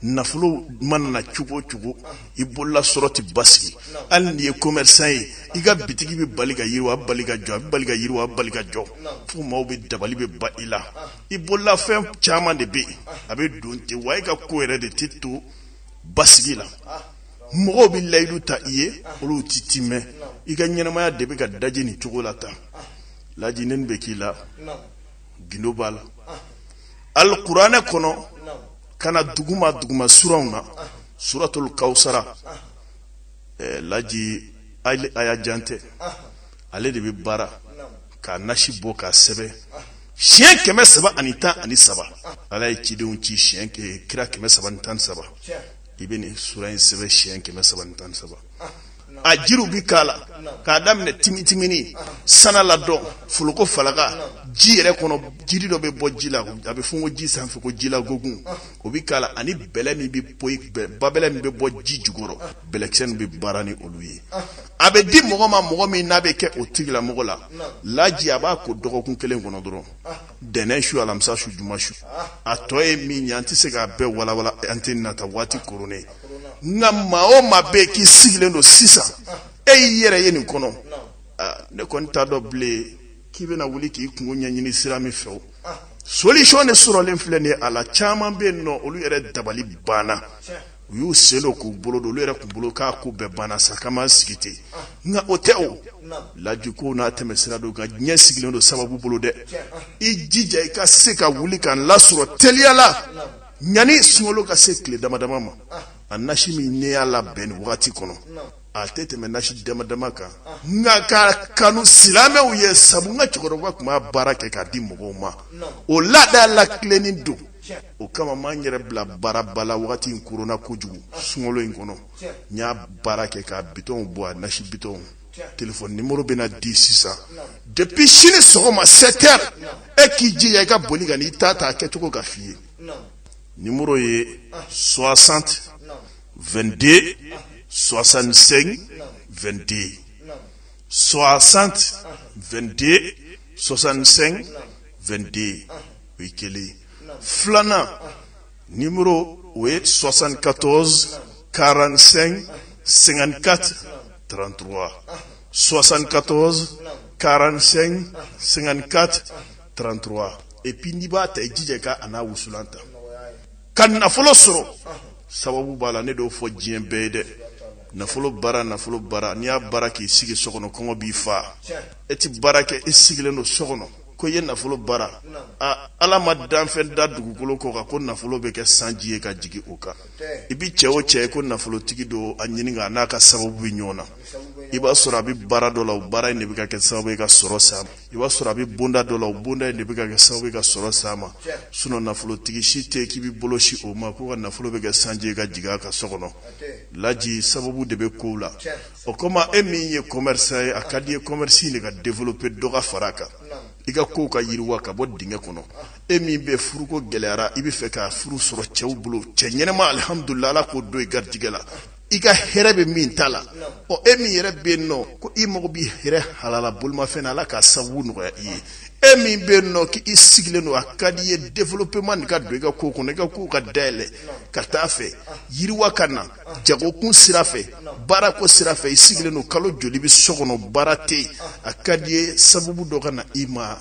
nafolo mana na cogo o cogo i bolola sɔrɔ tɛ basigi hali n'i ye commerçant ye i ka bitigi bɛ bali ka yiriwa a bɛ bali ka jɔ a bɛ bali ka yiriwa a bɛ bali ka jɔ fo maaw bɛ dabali bɛ ba i la i bolola fɛn caman de bɛ yen a bɛ don ten wa i ka ko yɛrɛ de tɛ to basigi la mɔgɔw bɛ layidu ta i ye olu tɛ timɛ i ka ɲɛnamaya de bɛ ka daji nin cogo la tan laji ne bɛ k'i la gindo b'a la alikuranɛ kɔnɔ kana duguma suraw na suratul kawsara laji aya jante ale de bɛ baara ka nasi bɔ ka sɛbɛ siɲɛ 313 ala ye cidenw ci siɲɛ kira 313 i bɛ nin sura in sɛbɛ siɲɛ 313 a jiriw bi k'a la k'a daminɛ timitimini sana ladɔn foloko falaka ji yɛrɛ kɔnɔ jiri dɔ bɛ bɔ ji la a bɛ fɔ ko ji sanfɛ ko ji la gogun o bi k'a la ani bɛlɛ min bɛ bɔ babɛlɛ min bɛ bɔ ji jukɔrɔ bɛlɛkisɛ min bɛ baara ni olu ye a bɛ di mɔgɔ ma mɔgɔ min n'a bɛ kɛ o tigilamɔgɔ la laji a b'a ko dɔgɔkun 1 kɔnɔ dɔrɔn dɛnɛn su alamisa su juma su a tɔ ye min ye an tɛ se k'a bɛɛ walawala an tɛ nata waati koronnen nka maa o maa bɛ k'i sigilen don sisan e y'i yɛrɛ ye nin kɔnɔ ne kɔni t'a dɔn bilen k'i bɛna wuli k'i kungo ɲɛɲini sira min fɛ o solution de sɔrɔlen filɛ nin ye a la caman bɛ yen nɔ olu yɛrɛ dabali banna u y'u sen don k'u bolo don olu yɛrɛ kun bolo k'a ko bɛɛ banna sa k'an b'an sigi ten nka o tɛ o lajiko n'a tɛmɛsira don nka diɲɛ sigilen don sababu bolo dɛ i jija i ka se ka wuli k'an lasɔrɔ teliya la ɲani sunkalo ka se tile damadama ma a nasi min n'i y'a labɛn nin wagati kɔnɔ a tɛ tɛmɛ nasi damadama kan nka ka kanu silamɛw ye sabu n ka cɛkɔrɔba tun b'a baara kɛ k'a di mɔgɔw ma o laada lakilennen don o kama m'an yɛrɛ bila baaraba la wagati in koronna kojugu sunkalo in kɔnɔ n y'a baara kɛ ka bitɔnw bɔ a nasi bitɔnw téléphone numéro bɛna di sisan depuis sini sɔgɔma 7 heures e k'i jija i ka boli ka n'i ta a kɛcogo ka f'i ye numéro ye 60 22 65 22 60 22 65 22 o ye kelen filanan numéro o ye 74 45 54 33 74 45 54 33 et puis n'i b'a ta i jija ka a n'a wusulan ta ka nafolo sɔrɔ sababu b'a la ne d'o fɔ diɲɛ bɛɛ ye dɛ nafolo bara n'i y'a baara k'i sigi so kɔnɔ kɔngɔ b'i fa e ti baara kɛ i sigilen don so kɔnɔ ko i ye nafolo bara ala ma danfɛn da dugukolo kɔ kan ko nafolo bɛ kɛ sanji ye ka jigin o kan i bi cɛ o cɛ ye ko nafolotigi don a ɲini ka n'a ka sababu bɛ ɲɔgɔn na i b'a sɔrɔ a bɛ baara dɔ la o baara in de bɛ ka kɛ sababu ye ka sɔrɔ s'a ma i b'a sɔrɔ a bɛ bonda dɔ la o bonda in de bɛ ka kɛ sababu ye ka sɔrɔ s'a ma sinon nafolotigi si tɛ k'i bɛ bolosi o ma ko ka nafolo bɛ kɛ sanji ye ka jigin a ka so kɔnɔ laji sababu de bɛ kow la o kama e min ye commerçant ye a ka di ye commerce in de ka développer dɔ ka fara a kan i ka kow ka yiriwa ka bɔ dingɛ kɔnɔ e min bɛ furuko gɛlɛyara i bɛ fɛ ka furu sɔrɔ cɛw bolo cɛ ɲɛnɛma alhamdulillah ala k'o don i garijɛgɛ la i ka hɛrɛ bɛ min ta la e min yɛrɛ bɛ yen nɔ ko i mago bɛ hɛrɛ halala bolimafɛn na ala ka sababu nɔgɔya i ye e min be no ki isigle no akadi ye development ka do ga ko ko ne ga ko ka dele ka tafe yiriwa kana jago kun sirafe bara ko sirafe isigle no kalo joli bi sogono barate akadi ye sababu do kana ima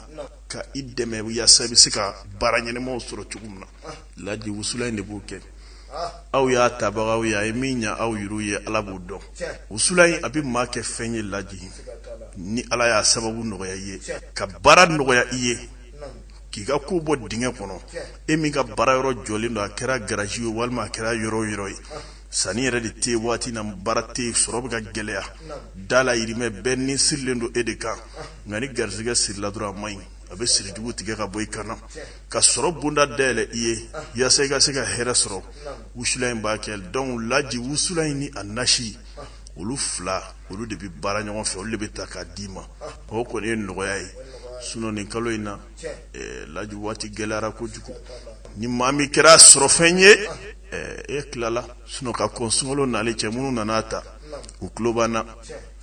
ka ideme ya sabi sika baranyene mo soro chugumna laji wusula ne buke aw ya tabaga aw ya eminya aw yuruye alabudo wusula abi make fenye laji ni ala ya sababu nogoya ye ka bara nogoya iye kiga ko bo dinga kono emi ka bara yoro joli no akera garage walma akera yoro sani yere de te wati na barate sorob ga gelea dala irime benni sirlendo edeka ngani garziga sirla dura mai abe siri dugu tige ka boy kana ka sorob bunda dele iye ya sega hera soro wusula imba kel don laji wusula ni anashi olu fla olu de bi bara ɲɔgɔn fɛ olu de bi ta ka dima o ko ne nɔgɔya ye suno ni kalo ina laji waati gɛlɛyara kojugu ni maa min kɛra sɔrɔ fɛn ye e kilala suno ka kɔnsungolo nale cɛ minnu nana ta u tulo b'an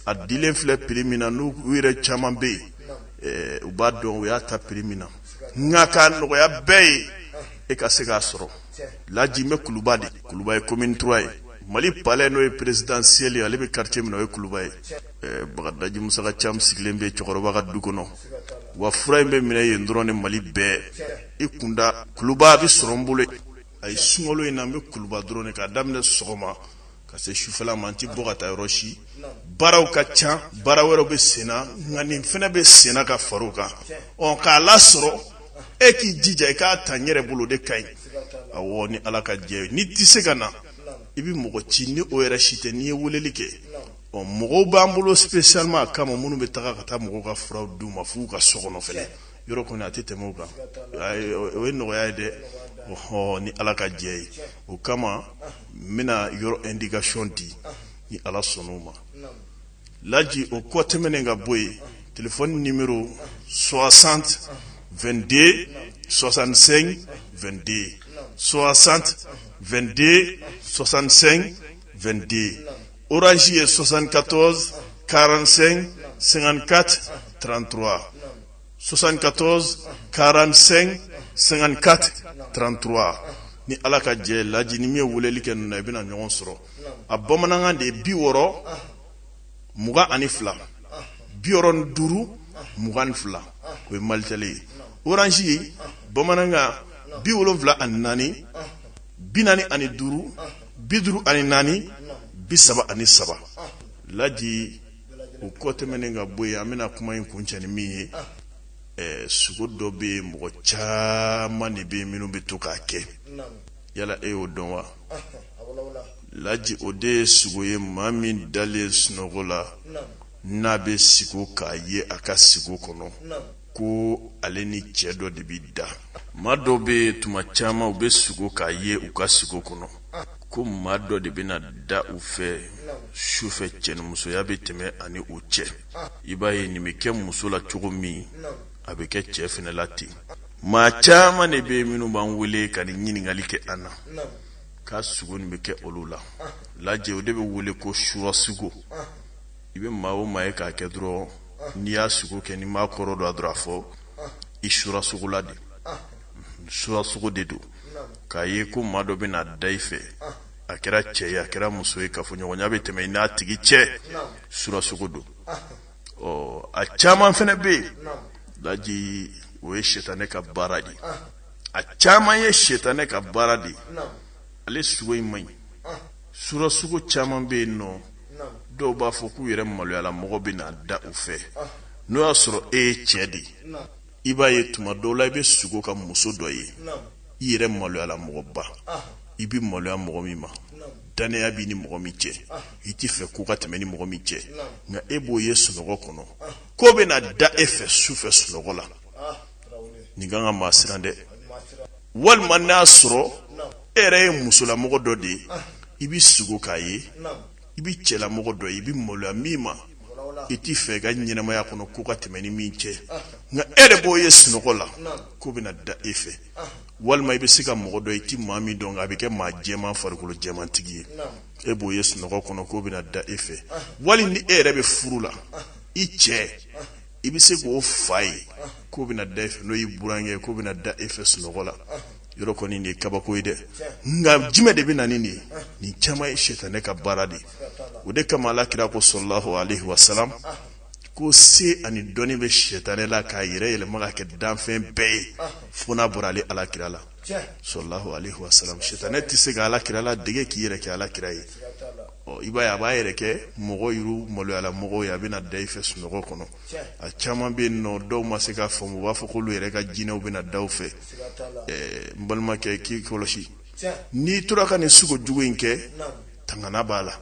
a dilen filɛ prix min na n'u yɛrɛ caman bɛ yen u b'a dɔn u y'a ta prix min na nka k'a nɔgɔya bɛɛ ye e ka se k'a sɔrɔ laji bɛ kuluba de kuluba ye commune 3 ye Mali palais no présidentiel ale be quartier mi no kuluba ye bagadaji musaka cham sigilen be chokoroba ga dukono wa fura be mine ye ndrone Mali be ikunda kuluba bi sorombule ay sungolo ina be kuluba drone ka damne sogoma ka se shufala manti bogata roshi baraw ka cha barawero be sena ngani fena be sena ka faruka on ka la soro e ki jija ka tanyere bulu de kay awoni alaka je ni tisegana ibi mogo chini o era shite ni wuleli ke o mogo bambulo spécialement kama munu be taga kata mogo ka fraud du mafu ka sogono fele yoro ko na tete moga ay o no ya de o ni alaka jey o kama mina yoro indication di ni ala sonoma laji o ko temenenga boy téléphone numéro 60 22 65 22 60 22 65 22 Orange est 74 45 54 33 74 45 54 33 ni alaka je laji ni mi wuleli ken na bina nyon soro abomananga de biworo muga anifla bioron duru mugan fla ko maltali Orange bomananga biwolonfla annani binani ani duru biduru ani nani bisaba ani saba laji o kote menenga boye amina kuma yin kunchani mi sugo dobe mo chama ni be minu bituka ke yala o donwa laji ode sugo ye mami dale snogola nabe sigo ka ye aka sigo kono ko aleni chedo de bidda mado be tuma chama ube sugo ka ye uka sigo kono ko mado de bina da ufe shufe chen muso ya be teme ani uche ibaye ni meke muso la chogo mi abeke chef na lati ma chama ne be minu ban wule kan nyini ngalike ana ka sugo ni meke olula laje ode be wule ko shura sugo ibe mawo mae ka kedro ni ya sugo ke ni ma koro do adrafo ishura sugo ladi shura sugo dedu ka ye ko mado be na daife akira che akira muso e ka funyo nya be teme na tigi che shura sugo do o a chama fene be laji we shetane ka baradi a chama ye shetane ka baradi ale sugo mai shura sugo chama be no do ba foku yere malu ala mogo bina da ufe no asro chedi iba yetuma do la be sugo ka muso doye yere malu ala mogo ba ibi malu ala mogo mima dane ya bini mogo miche iti fe ku ka temeni mogo miche nga ebo yesu nogo kono ko bina da efe sufe sunogo la ni ganga masirande wal manasro ere muso la mogo dodi ibi sugo ka ye ibi chela mogo do ibi molo mima iti fe ga nyinama ya kono ku ka temeni minche nga ere bo yesu no kola ko bina da efe wal mai be sika mogo do iti mami do nga bike ma jema farkulo jema tigi e bo yesu no kono ko bina da efe wali ni ere be furula iche ibise ko fai ko bina da no yiburange ko bina da efes no gola yoro ko ni kabako ide nga jime de bina ni chama shetane ka baradi ude kama la kira ko sallallahu alaihi wasallam ko se ani doni be shetane la ka yire ele maga ke danfen be funa burali ala kira la sallallahu alaihi wasallam shetane tise ga ala kira la dege ki yire ke ala kira yi o iba ya ba yire ke mogo yiru molo ala mogo ya bina daife sunogo kono a chama be no do masika fomu wa fo ko lu yire ka jine bina dawfe mbalma ke ki koloshi ni turaka ni sugo juguinke tangana bala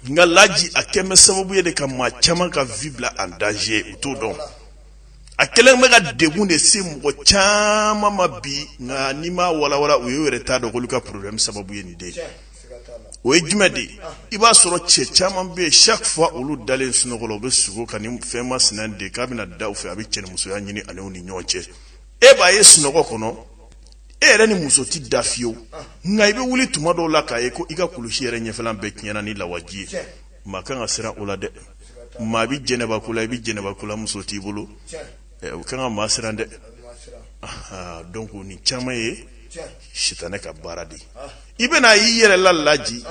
nga laji akeme sababu yede ka ma chama ka vibla en danger uto don akele mega debu ne se mo chama mabi nga nima wala uyere ta do koluka problem sababu yeni de o ejumedi iba soro che chama be chaque fois ulu dalen sunogolo be sugo kanim fema sinan de kabina dawfe abi chen muso ya nyini ale oni nyoche e ba yesunogo kono ere ni muso ti dafio nga ibe wuli tuma do la kaye ko iga kulushi ere nyefelan be kinyana ni lawaji makanga sira ula de ma bi jeneba kula muso ti bulu kanga masira de donc ni chama ye shitane ka baradi ibe na yiyere lallaji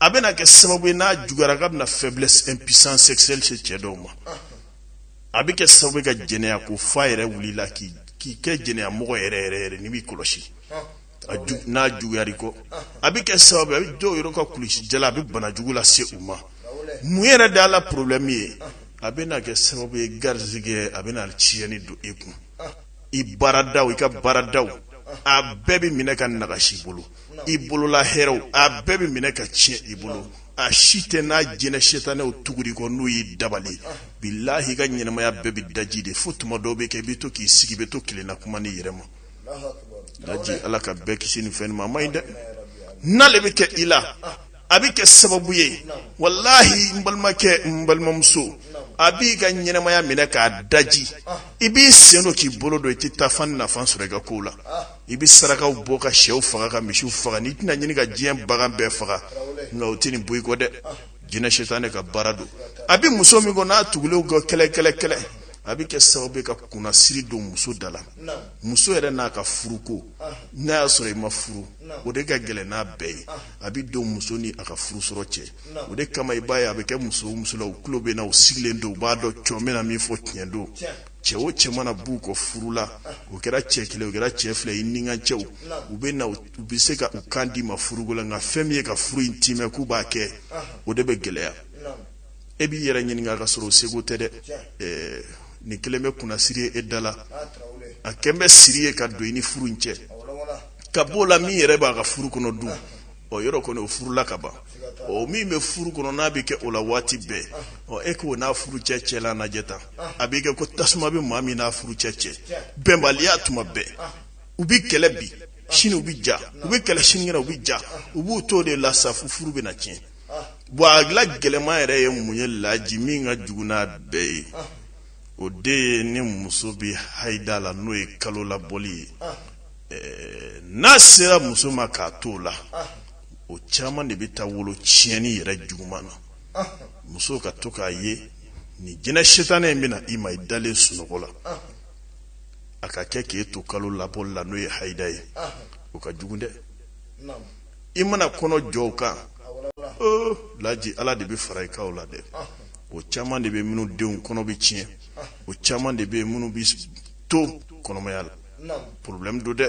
abena ke sababu na jugara na faiblesse impuissance sexuelle chez chedoma abike sababu ga jene ko faire wuli la ki ke jene amogo ere ni bi koloshi na jugari ko abike sababu abi do yoro ka kulishi jala bi bana jugula se uma muyere da la problème ye abena ke sababu e garzige abena chieni do eku ibaradaw ika baradaw a bebi mineka nagashi bulu ibulu la hero a bebi mineka chie ibulu a shite na jene shetane utuguri ko nuyi dabali billahi ga nyene maya bebi dajide futuma dobe ke bito ki sigi beto kile na kuma ni yerema daji alaka beki sini fen ma mainde nalebe ke ila abike sababu ye wallahi mbalma muso abi ga nyene maya mineka daji ibi seno ki bolo do tita fan na fan surega kula ibi saraka uboka shew faga ka mishu faga ni tina nyini ga jiem baga be faga nga utini buy ko de jina shetane ka barado abi muso mi go na tugule go kele abi ke sababu ka kuna siri do muso dala muso ere na ka furuko na sore ma furu o de ga gele na be abi do muso ni aka furu soro che o de kama ibaya abi ke muso la uklobe na usilendo ba do chomena mi fo tiendo chewo chemana buko furula o kera chekile o kera chefle ininga chewo ubena ubiseka ukandi mafurugola nga femye ka furu intime kuba ke o de be gele ebi yera nyinga ka soro sego tede ni keleme kuna siri edala akembe siri ka do ini furu nche kabola mi yere ba ka furu kono du o yoro kono furu la kaba o mi me furu kono na bi ke ola wati be o eko na furu cheche la na jeta abike ko tasuma bi mami na furu cheche bembali atuma be ubi kelebi shini ubi ja ubi kele shini ngira ubi ja ubu to de la safu furu be na chen bo agla gelema ere ye munye la jimi nga juguna be o de ni muso bi haidala no e kalola boli na sera muso makatola o chama ne bita wolo chieni yere jugumana muso ka toka ye ni jina shetane mbina ima idale sunogola aka keke to kalola bolla no e haidaye o ka jugunde imana kono joka laji ala de be farai kaula de o chama de be minu deun kono bi chien o chama de be minu bi to kono mayal problème do de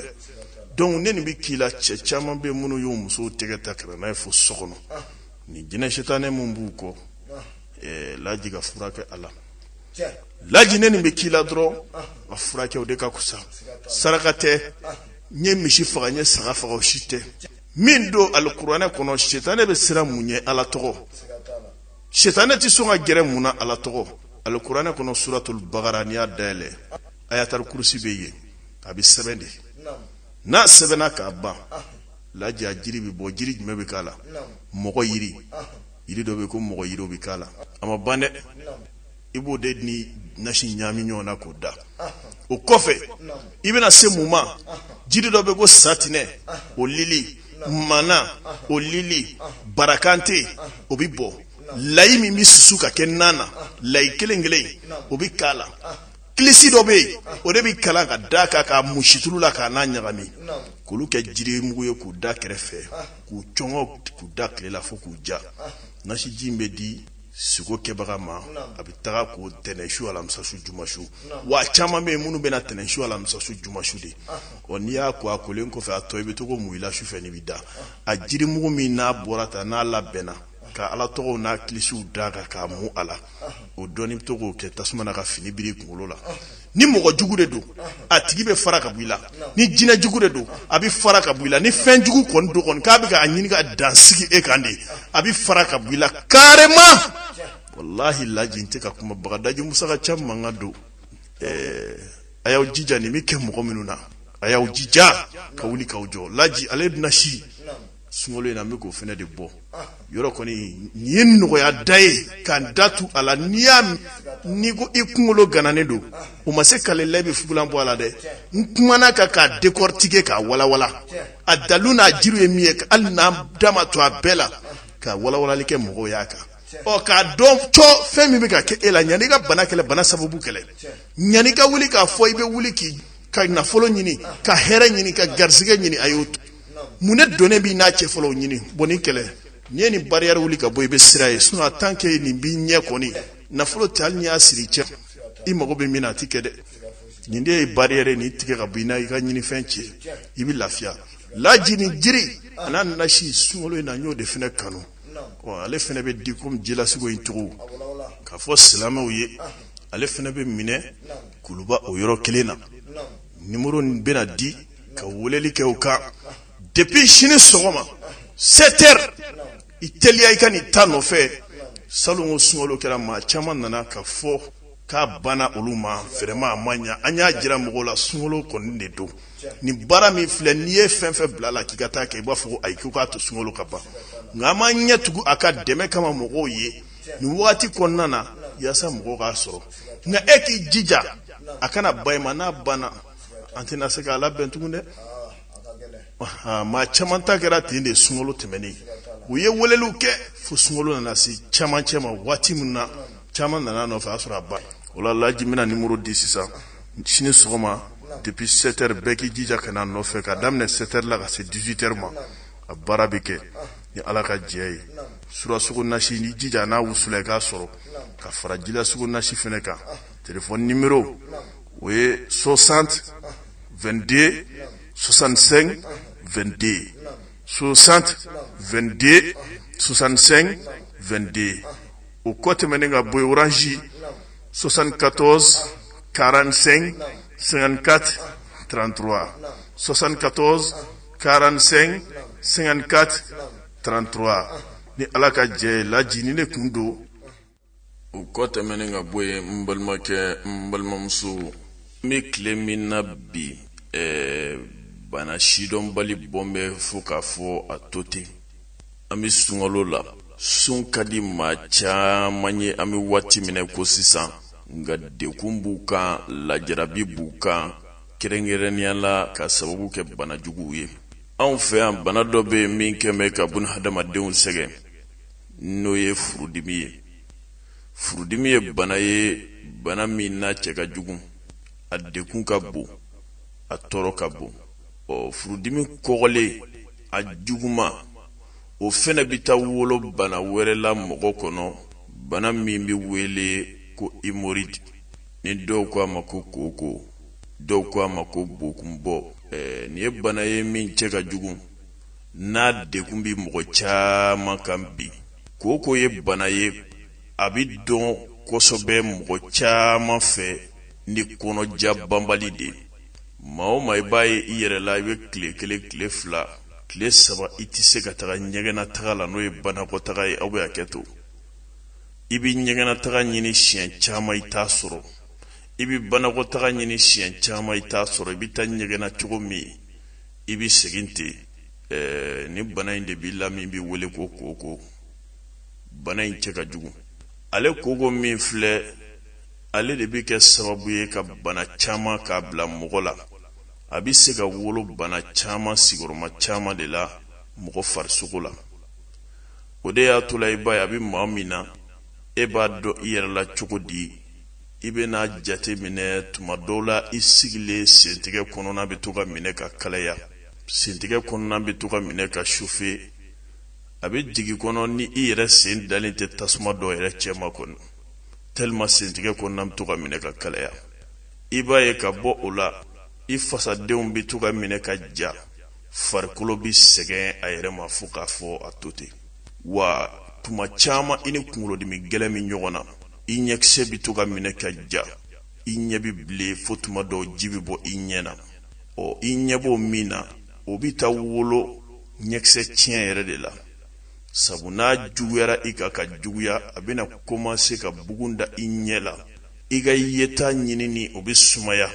donc neni bi kila chama be minu yo muso tege takra na fo sokono ni jina shetane mumbu ko laji ga furake ala laji neni be kila dro a furake o de ka kusa sarakate nye mishi faga nye saga faga o shite min do alqur'ana kono shetane be sira munye ala togo shetane ti songa gere muna ala togo alqur'ana kono suratul baqara niya dale ayatul kursi beye abi sebendi na sebena ka ba la jiri bi bo jiri me be kala mogo yiri do be ko mogo yiri be kala ama bande ibo de ni nashi nyami nyona ko da o kofe ibena se muma jiri do be go satine o lili mana o lili barakante obibo layi min bi susu ka kɛ nana layi kelen kelen o bi kala kilisi dɔ be o de bi kala ka da ka musitulu la ka na ɲagami k'olu kɛ jiri mugu ye k'u da kɛrɛfɛ k'u cɔngɔ k'u da tile la fo k'u ja nasi ji bɛ di siko kɛbaga ma a bɛ taga k'o tɛnɛnsu alamisasu jumasu wa caman bɛ yen minnu bɛna tɛnɛnsu alamisasu jumasu de ɔ n'i y'a ko a kolen kɔfɛ a tɔ i bɛ to ko mun i la sufɛ n'i bɛ da a jiri mugu min n'a bɔra ta n'a labɛnna ka ala tɔgɔw n'a kilisiw da kan k'a mu a la o dɔɔni bɛ to k'o kɛ tasuma na ka fini biri kunkolo la ni mɔgɔ jugu de don a tigi bɛ fara ka bɔ i la ni jinɛ jugu de don a bɛ fara ka bɔ i la ni fɛn jugu kɔni don kɔni k'a bɛ k'a ɲini ka dansigi e kan de a bɛ fara ka bɔ i la carrément wallahi laji n tɛ ka kuma bagadaji musa ka ca mankan don a y'aw jija nin bɛ kɛ mɔgɔ minnu na a y'aw jija ka wuli k'aw jɔ laji ale bɛna si sunkalo in na n bɛ k'o fɛnɛ de bɔ yɔrɔ kɔni nin ye nɔgɔya da ye k'an datu a la n'i ko i kunkolo gananen don o ma se k'ale la i bɛ fugulan bɔ a la dɛ n kumana kan k'a décortiquer k'a walawala a dalu n'a jiri ye min ye hali n'a da ma to a bɛɛ la ka walawalali kɛ mɔgɔw y'a kan ɔ k'a dɔn fɛn min bɛ ka kɛ e la yanni i ka bana kɛlɛ bana sababu kɛlɛ yanni i ka wuli k'a fɔ i bɛ wuli ka nafolo ɲini ka hɛrɛ ɲini ka garisɛgɛ ɲini a y'o mun ne donnen b'i n'a cɛ fɔlɔ ɲini bon ni kɛlɛ n'i ye nin barrière wuli ka bɔ i bɛ sira ye sinon tant que nin b'i ɲɛ kɔni nafolo tɛ hali n'i y'a siri cɛ i mago bɛ min na a ti kɛ dɛ nin de ye barrière ye nin tigɛ ka bɔ i n'a i ka ɲinifɛn cɛ i bɛ lafiya laji ni jiri a n'a nasi sunkalo in na n y'o de fɛnɛ kanu ale fɛnɛ bɛ di komi jilasigo in cogo k'a fɔ silamɛw ye ale fɛnɛ bɛ minɛ kuluba o yɔrɔ kelen na numéro bɛna di ka weleli kɛ o kan depuis sini sɔgɔma 7 heures i teliya i ka nin ta nɔfɛ salon sunkalo kɛra maa caman nana ka fɔ k'a banna olu ma vraiment a ma ɲa an y'a jira mɔgɔw la sunkalo kɔni de don nin baara min filɛ n'i ye fɛn fɛn bila la k'i ka taa kɛ i b'a fɔ ko ayi k'u k'a to sunkalo ka ban nka an m'an ɲɛ tugu a ka dɛmɛ kama mɔgɔw ye nin wagati kɔnɔna na yaasa mɔgɔw k'a sɔrɔ nka e k'i jija a kana bayima n'a banna an tɛna se k'a labɛn tugun dɛ maa caman ta kɛra ten de sunkalo tɛmɛnen u ye weleliw kɛ fo sunkalo nana se caman cɛ ma waati min na caman nana nɔfɛ a sɔrɔ a ba o la laji bɛna numéro di sisan sini sɔgɔma depuis 7 heures bɛɛ k'i jija ka na nɔfɛ ka daminɛ 7 heures la ka se 18 heures ma a baara bɛ kɛ ni ala ka jɛ ye surasugo nasi ni jija n'a wusula i k'a sɔrɔ ka fara jilasugo nasi fɛnɛ kan téléphone numéro o ye 60 22 65 22 60 22 65 22 o kɔ tɛmɛnen ka bɔ orange 74 45 54 33 74 45 54 33 ni ala ka jɛ laji ni ne kun don o kɔ tɛmɛnen ka bɔ yen n balimakɛ n balimamuso n bɛ tile min na bi bana sidɔnbali bɔn bɛ fo k'a fɔ a to ten an bɛ sunkalo la sun ka di maa caman ye an bɛ waati minɛ ko sisan nka dekun b'u kan lajarabi b'u kan kɛrɛnkɛrɛnnenya la ka sababu kɛ bana juguw ye anw fɛ yan bana dɔ bɛ yen min kɛn bɛ ka buna hadamadenw sɛgɛn n'o ye furudimi ye furudimi ye bana min n'a cɛ ka jugu a dekun ka bon a tɔɔrɔ ka bon furudimi kɔgɔlen a juguma o fɛnɛ bɛ taa wolo bana wɛrɛ la mɔgɔ kɔnɔ bana min bɛ wele ko hémorroïde ni dɔw ko a ma ko koko dɔw ko a ma ko bokunbɔ nin ye bana ye min cɛ ka jugu n'a dekun bɛ mɔgɔ caman kan bi koko ye bana ye a bɛ dɔn kosɛbɛ mɔgɔ caman fɛ ni kɔnɔja banbali de maa o maa i b'a ye i yɛrɛ la i bɛ tile kelen tile fila tile saba i tɛ se ka taga ɲɛgɛnna taga la n'o ye banakɔtaga ye aw bɛ hakɛ to i bɛ ɲɛgɛnna taga ɲini siɲɛ caman i t'a sɔrɔ i bɛ banakɔtaga ɲini siɲɛ caman i t'a sɔrɔ i bɛ taa ɲɛgɛnna cogo min i bɛ segin ten ni bana in de b'i la min bɛ wele ko koko bana in cɛ ka jugu ale koko min filɛ ale de bɛ kɛ sababu ye ka bana caman k'a bila mɔgɔ la a bɛ se ka wolo bana caman sigiyɔrɔma caman de la mɔgɔ farisogo la o de y'a to la i b'a ye a bɛ maa min na e b'a dɔn i yɛrɛ la cogo di i bɛna jate minɛ tuma dɔw la i sigilen sentigɛ kɔnɔna bɛ to ka minɛ ka kalaya sentigɛ kɔnɔna bɛ to ka minɛ ka chauffer a bɛ jigin kɔnɔ ni i yɛrɛ sen dalen tɛ tasuma dɔ yɛrɛ cɛma kɔnɔ tellement sentigɛ kɔnɔna bɛ to ka minɛ ka kalaya i b'a ye ka bɔ o la i fasadenw bɛ to ka minɛ ka ja farikolo bɛ sɛgɛn a yɛrɛ ma fo k'a fɔ a to ten wa tuma caman i ni kunkolodimi gɛlɛn min ɲɔgɔn na i ɲɛkisɛ bɛ to ka minɛ ka ja i ɲɛ bɛ bilen fo tuma dɔw ji bɛ bɔ i ɲɛ na i ɲɛ b'o min na o bɛ taa wolo ɲɛkisɛ tiɲɛ yɛrɛ de la sabu n'a juguyara i ka juguya a bɛna commencer ka bugun da i ɲɛ la i ka yeta ɲinini o bɛ sumaya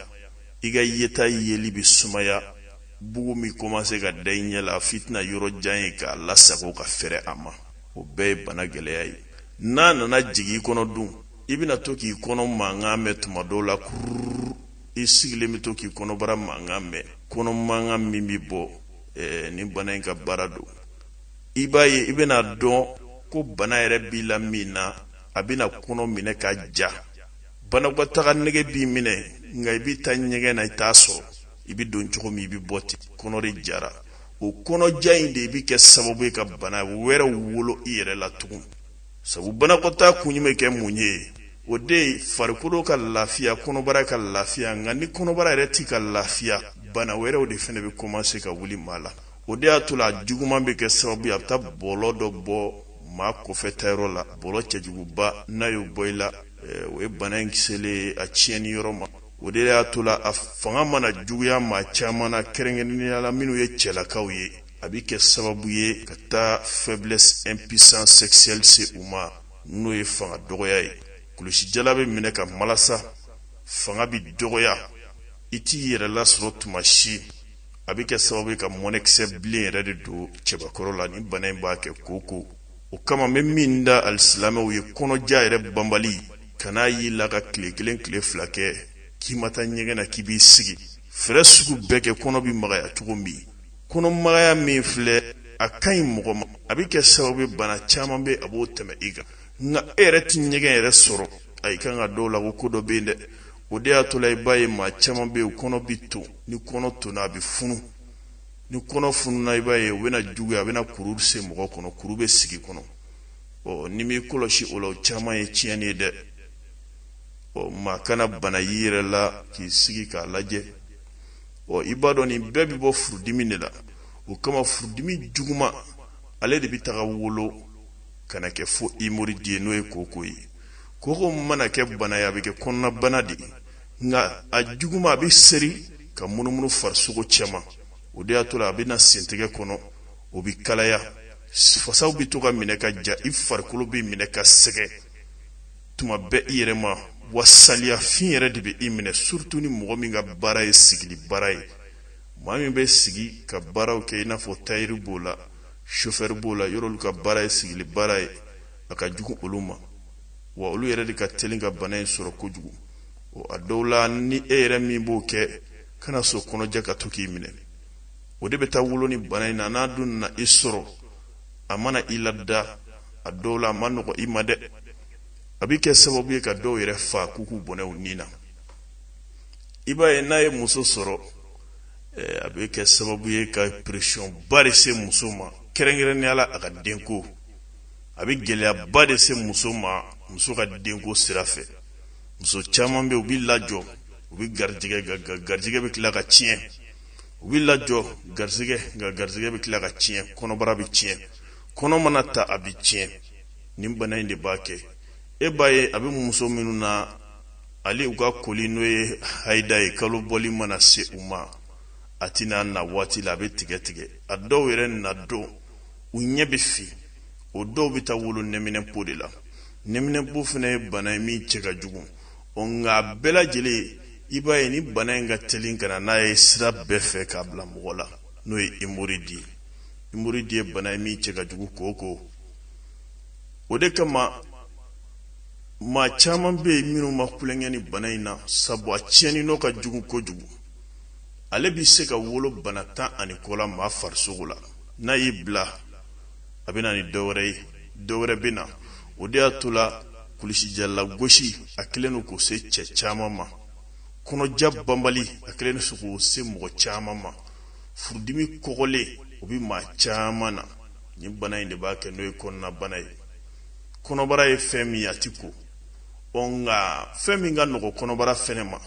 i ka yeta yeli bɛ sumaya bugu min commencer ka da i ɲɛ la f'i tɛna yɔrɔ jan ye k'a lasago ka fɛrɛ a ma o bɛɛ ye bana gɛlɛya ye n'a nana jigin i kɔnɔ dun i bɛna to k'i kɔnɔ mankan mɛn tuma dɔw la kururu i sigilen bɛ to k'i kɔnɔbara mankan mɛn kɔnɔ mankan min bɛ bɔ ni bana in ka baara don i b'a ye i bɛna dɔn ko bana yɛrɛ b'i la min na a bɛna kɔnɔ minɛ ka ja banakɔtaga nege b'i minɛ nka i bɛ taa ɲɛgɛn na i t'a sɔrɔ i bɛ don cogo min i bɛ bɔ ten kɔnɔ de jara o kɔnɔja in de bɛ kɛ sababu ye ka bana wɛrɛ wolo i yɛrɛ la tugun sabu banakɔtaga kun bɛ kɛ mun ye o de ye farikolo ka lafiya kɔnɔbara ka lafiya nka ni kɔnɔbara yɛrɛ t'i ka lafiya bana wɛrɛw de fana bɛ commencer ka wuli maa la o de y'a to la juguman bɛ kɛ sababu ye a bɛ taa bɔlɔ dɔ bɔ maa kɔfɛtayɔrɔ la bɔlɔ cɛjuguba n'a y'o bɔ i la o ye bana in kisɛlen a tiɲɛni yɔrɔ ma o de y'a to la a fanga mana juguya maa caman na kɛrɛnkɛrɛnnenya la minnu ye cɛlakaw ye a bɛ kɛ sababu ye ka taa faiblesse impuissance sexuelle se u ma n'o ye fanga dɔgɔya ye kulusijala bɛ minɛ ka malasa fanga bɛ dɔgɔya i t'i yɛrɛ lasɔrɔ tuma si a bɛ kɛ sababu ye ka mɔnɛkisɛ bilen yɛrɛ de don cɛbakɔrɔ la ni bana in b'a kɛ koko o kama n bɛ min da alisilamɛw ye kɔnɔja yɛrɛ banbali kan'a y'i la ka tile kelen tile fila kɛ k'i ma taa ɲɛgɛn na k'i b'i sigi fɛrɛ sugu bɛɛ kɛ kɔnɔ bɛ magaya cogo min kɔnɔmagaya min filɛ a ka ɲi mɔgɔ ma a bɛ kɛ sababu ye bana caman bɛ a b'o tɛmɛ i kan nka e yɛrɛ ti ɲɛgɛn yɛrɛ sɔrɔ a i kan ka dɔw la ko dɔ bɛ yen dɛ o de y'a to la i b'a ye maa caman bɛ yen o kɔnɔ bɛ ton ni kɔnɔ tonna a bɛ funu ni kɔnɔ fununa i b'a ye o bɛna juguya a bɛna kuru se mɔgɔ kɔnɔ kuru bɛ sigi kɔnɔ ni m'i kɔlɔsi o la o caman ye tiɲɛni ye dɛ maa kana bana y'i yɛrɛ la k'i sigi k'a lajɛ i b'a dɔn nin bɛɛ bɛ bɔ furudimi de la o kama furudimi juguman ale de bɛ taga wolo kana kɛ fo hémorroïde ye n'o ye koko ye koko mana kɛ bana ye a bɛ kɛ kɔnɔna bana de ye nka a juguman a bɛ seri ka munumunu farisogo cɛman o de y'a to la a bɛ na sentigɛ kɔnɔ o bɛ kalaya fasaw bɛ to ka minɛ ka ja i farikolo bɛ minɛ ka sɛgɛ tuma bɛɛ i yɛrɛ ma wa saliyafin yɛrɛ de bɛ i minɛ surtout ni mɔgɔ min ka baara ye sigili baara ye maa min bɛ sigi ka baaraw kɛ i n'a fɔ tayiri b'o la chauffeur b'o la yɔrɔ olu ka baara ye sigili baara ye a ka jugu olu ma wa olu yɛrɛ de ka teli ka bana in sɔrɔ kojugu a dɔw la ni e yɛrɛ min b'o kɛ kana sɔn kɔnɔja ka to k'i minɛ o de bɛ taa wolo ni bana in na n'a dun na i sɔrɔ a mana i lada a dɔw la a ma nɔgɔ i ma dɛ a bɛ kɛ sababu ye ka dɔw yɛrɛ fa k'u k'u bɔnɛ u ni na i b'a ye n'a ye muso sɔrɔ a bɛ kɛ sababu ye ka pression ba de se muso ma kɛrɛnkɛrɛnnenya la a ka denko a bɛ gɛlɛyaba de se muso ma muso ka denko sira fɛ muso caman bɛ yen u bɛ lajɔ u bɛ garijɛgɛ bɛ tila ka tiɲɛ u bɛ lajɔ garijɛgɛ bɛ tila ka tiɲɛ kɔnɔbara bɛ tiɲɛ kɔnɔ mana ta a bɛ tiɲɛ nin bana in de b'a kɛ e b'a ye a bɛ muso minnu na ale u ka koli n'o ye hayida ye kalo bɔli mana se u ma a tɛna na waati la a bɛ tigɛ a dɔw yɛrɛ na don u ɲɛ bɛ fin o dɔw bɛ taa wolo nɛminɛpo de la nɛminɛpo fana ye bana ye min cɛ ka jugu nka a bɛɛ lajɛlen i b'a ye ni bana in ka teli ka na n'a ye sira bɛɛ fɛ k'a bila mɔgɔ la n'o ye hémorroïde ye hémorroïde ye bana ye min cɛ ka jugu koko o de kama maa caman bɛ yen minnu ma kulonkɛ ni bana in na sabu a tiɲɛni n'o ka jugu kojugu ale bɛ se ka wolo bana 10 ani kɔ la maa farisogo la n'a y'i bila a bɛ na ni dɔ wɛrɛ ye dɔwɛrɛ bɛ na o de y'a to la kulusijala gosi a kɛlen k'o se cɛ caman ma kɔnɔja banbali a kɛlen k'o se mɔgɔ caman ma furudimi kɔgɔlen o bɛ maa caman na ni bana in de b'a kɛ n'o ye kɔnɔna bana ye kɔnɔbara ye fɛn min a ti ko nka fɛn min ka nɔgɔ kɔnɔbara fɛnɛ ma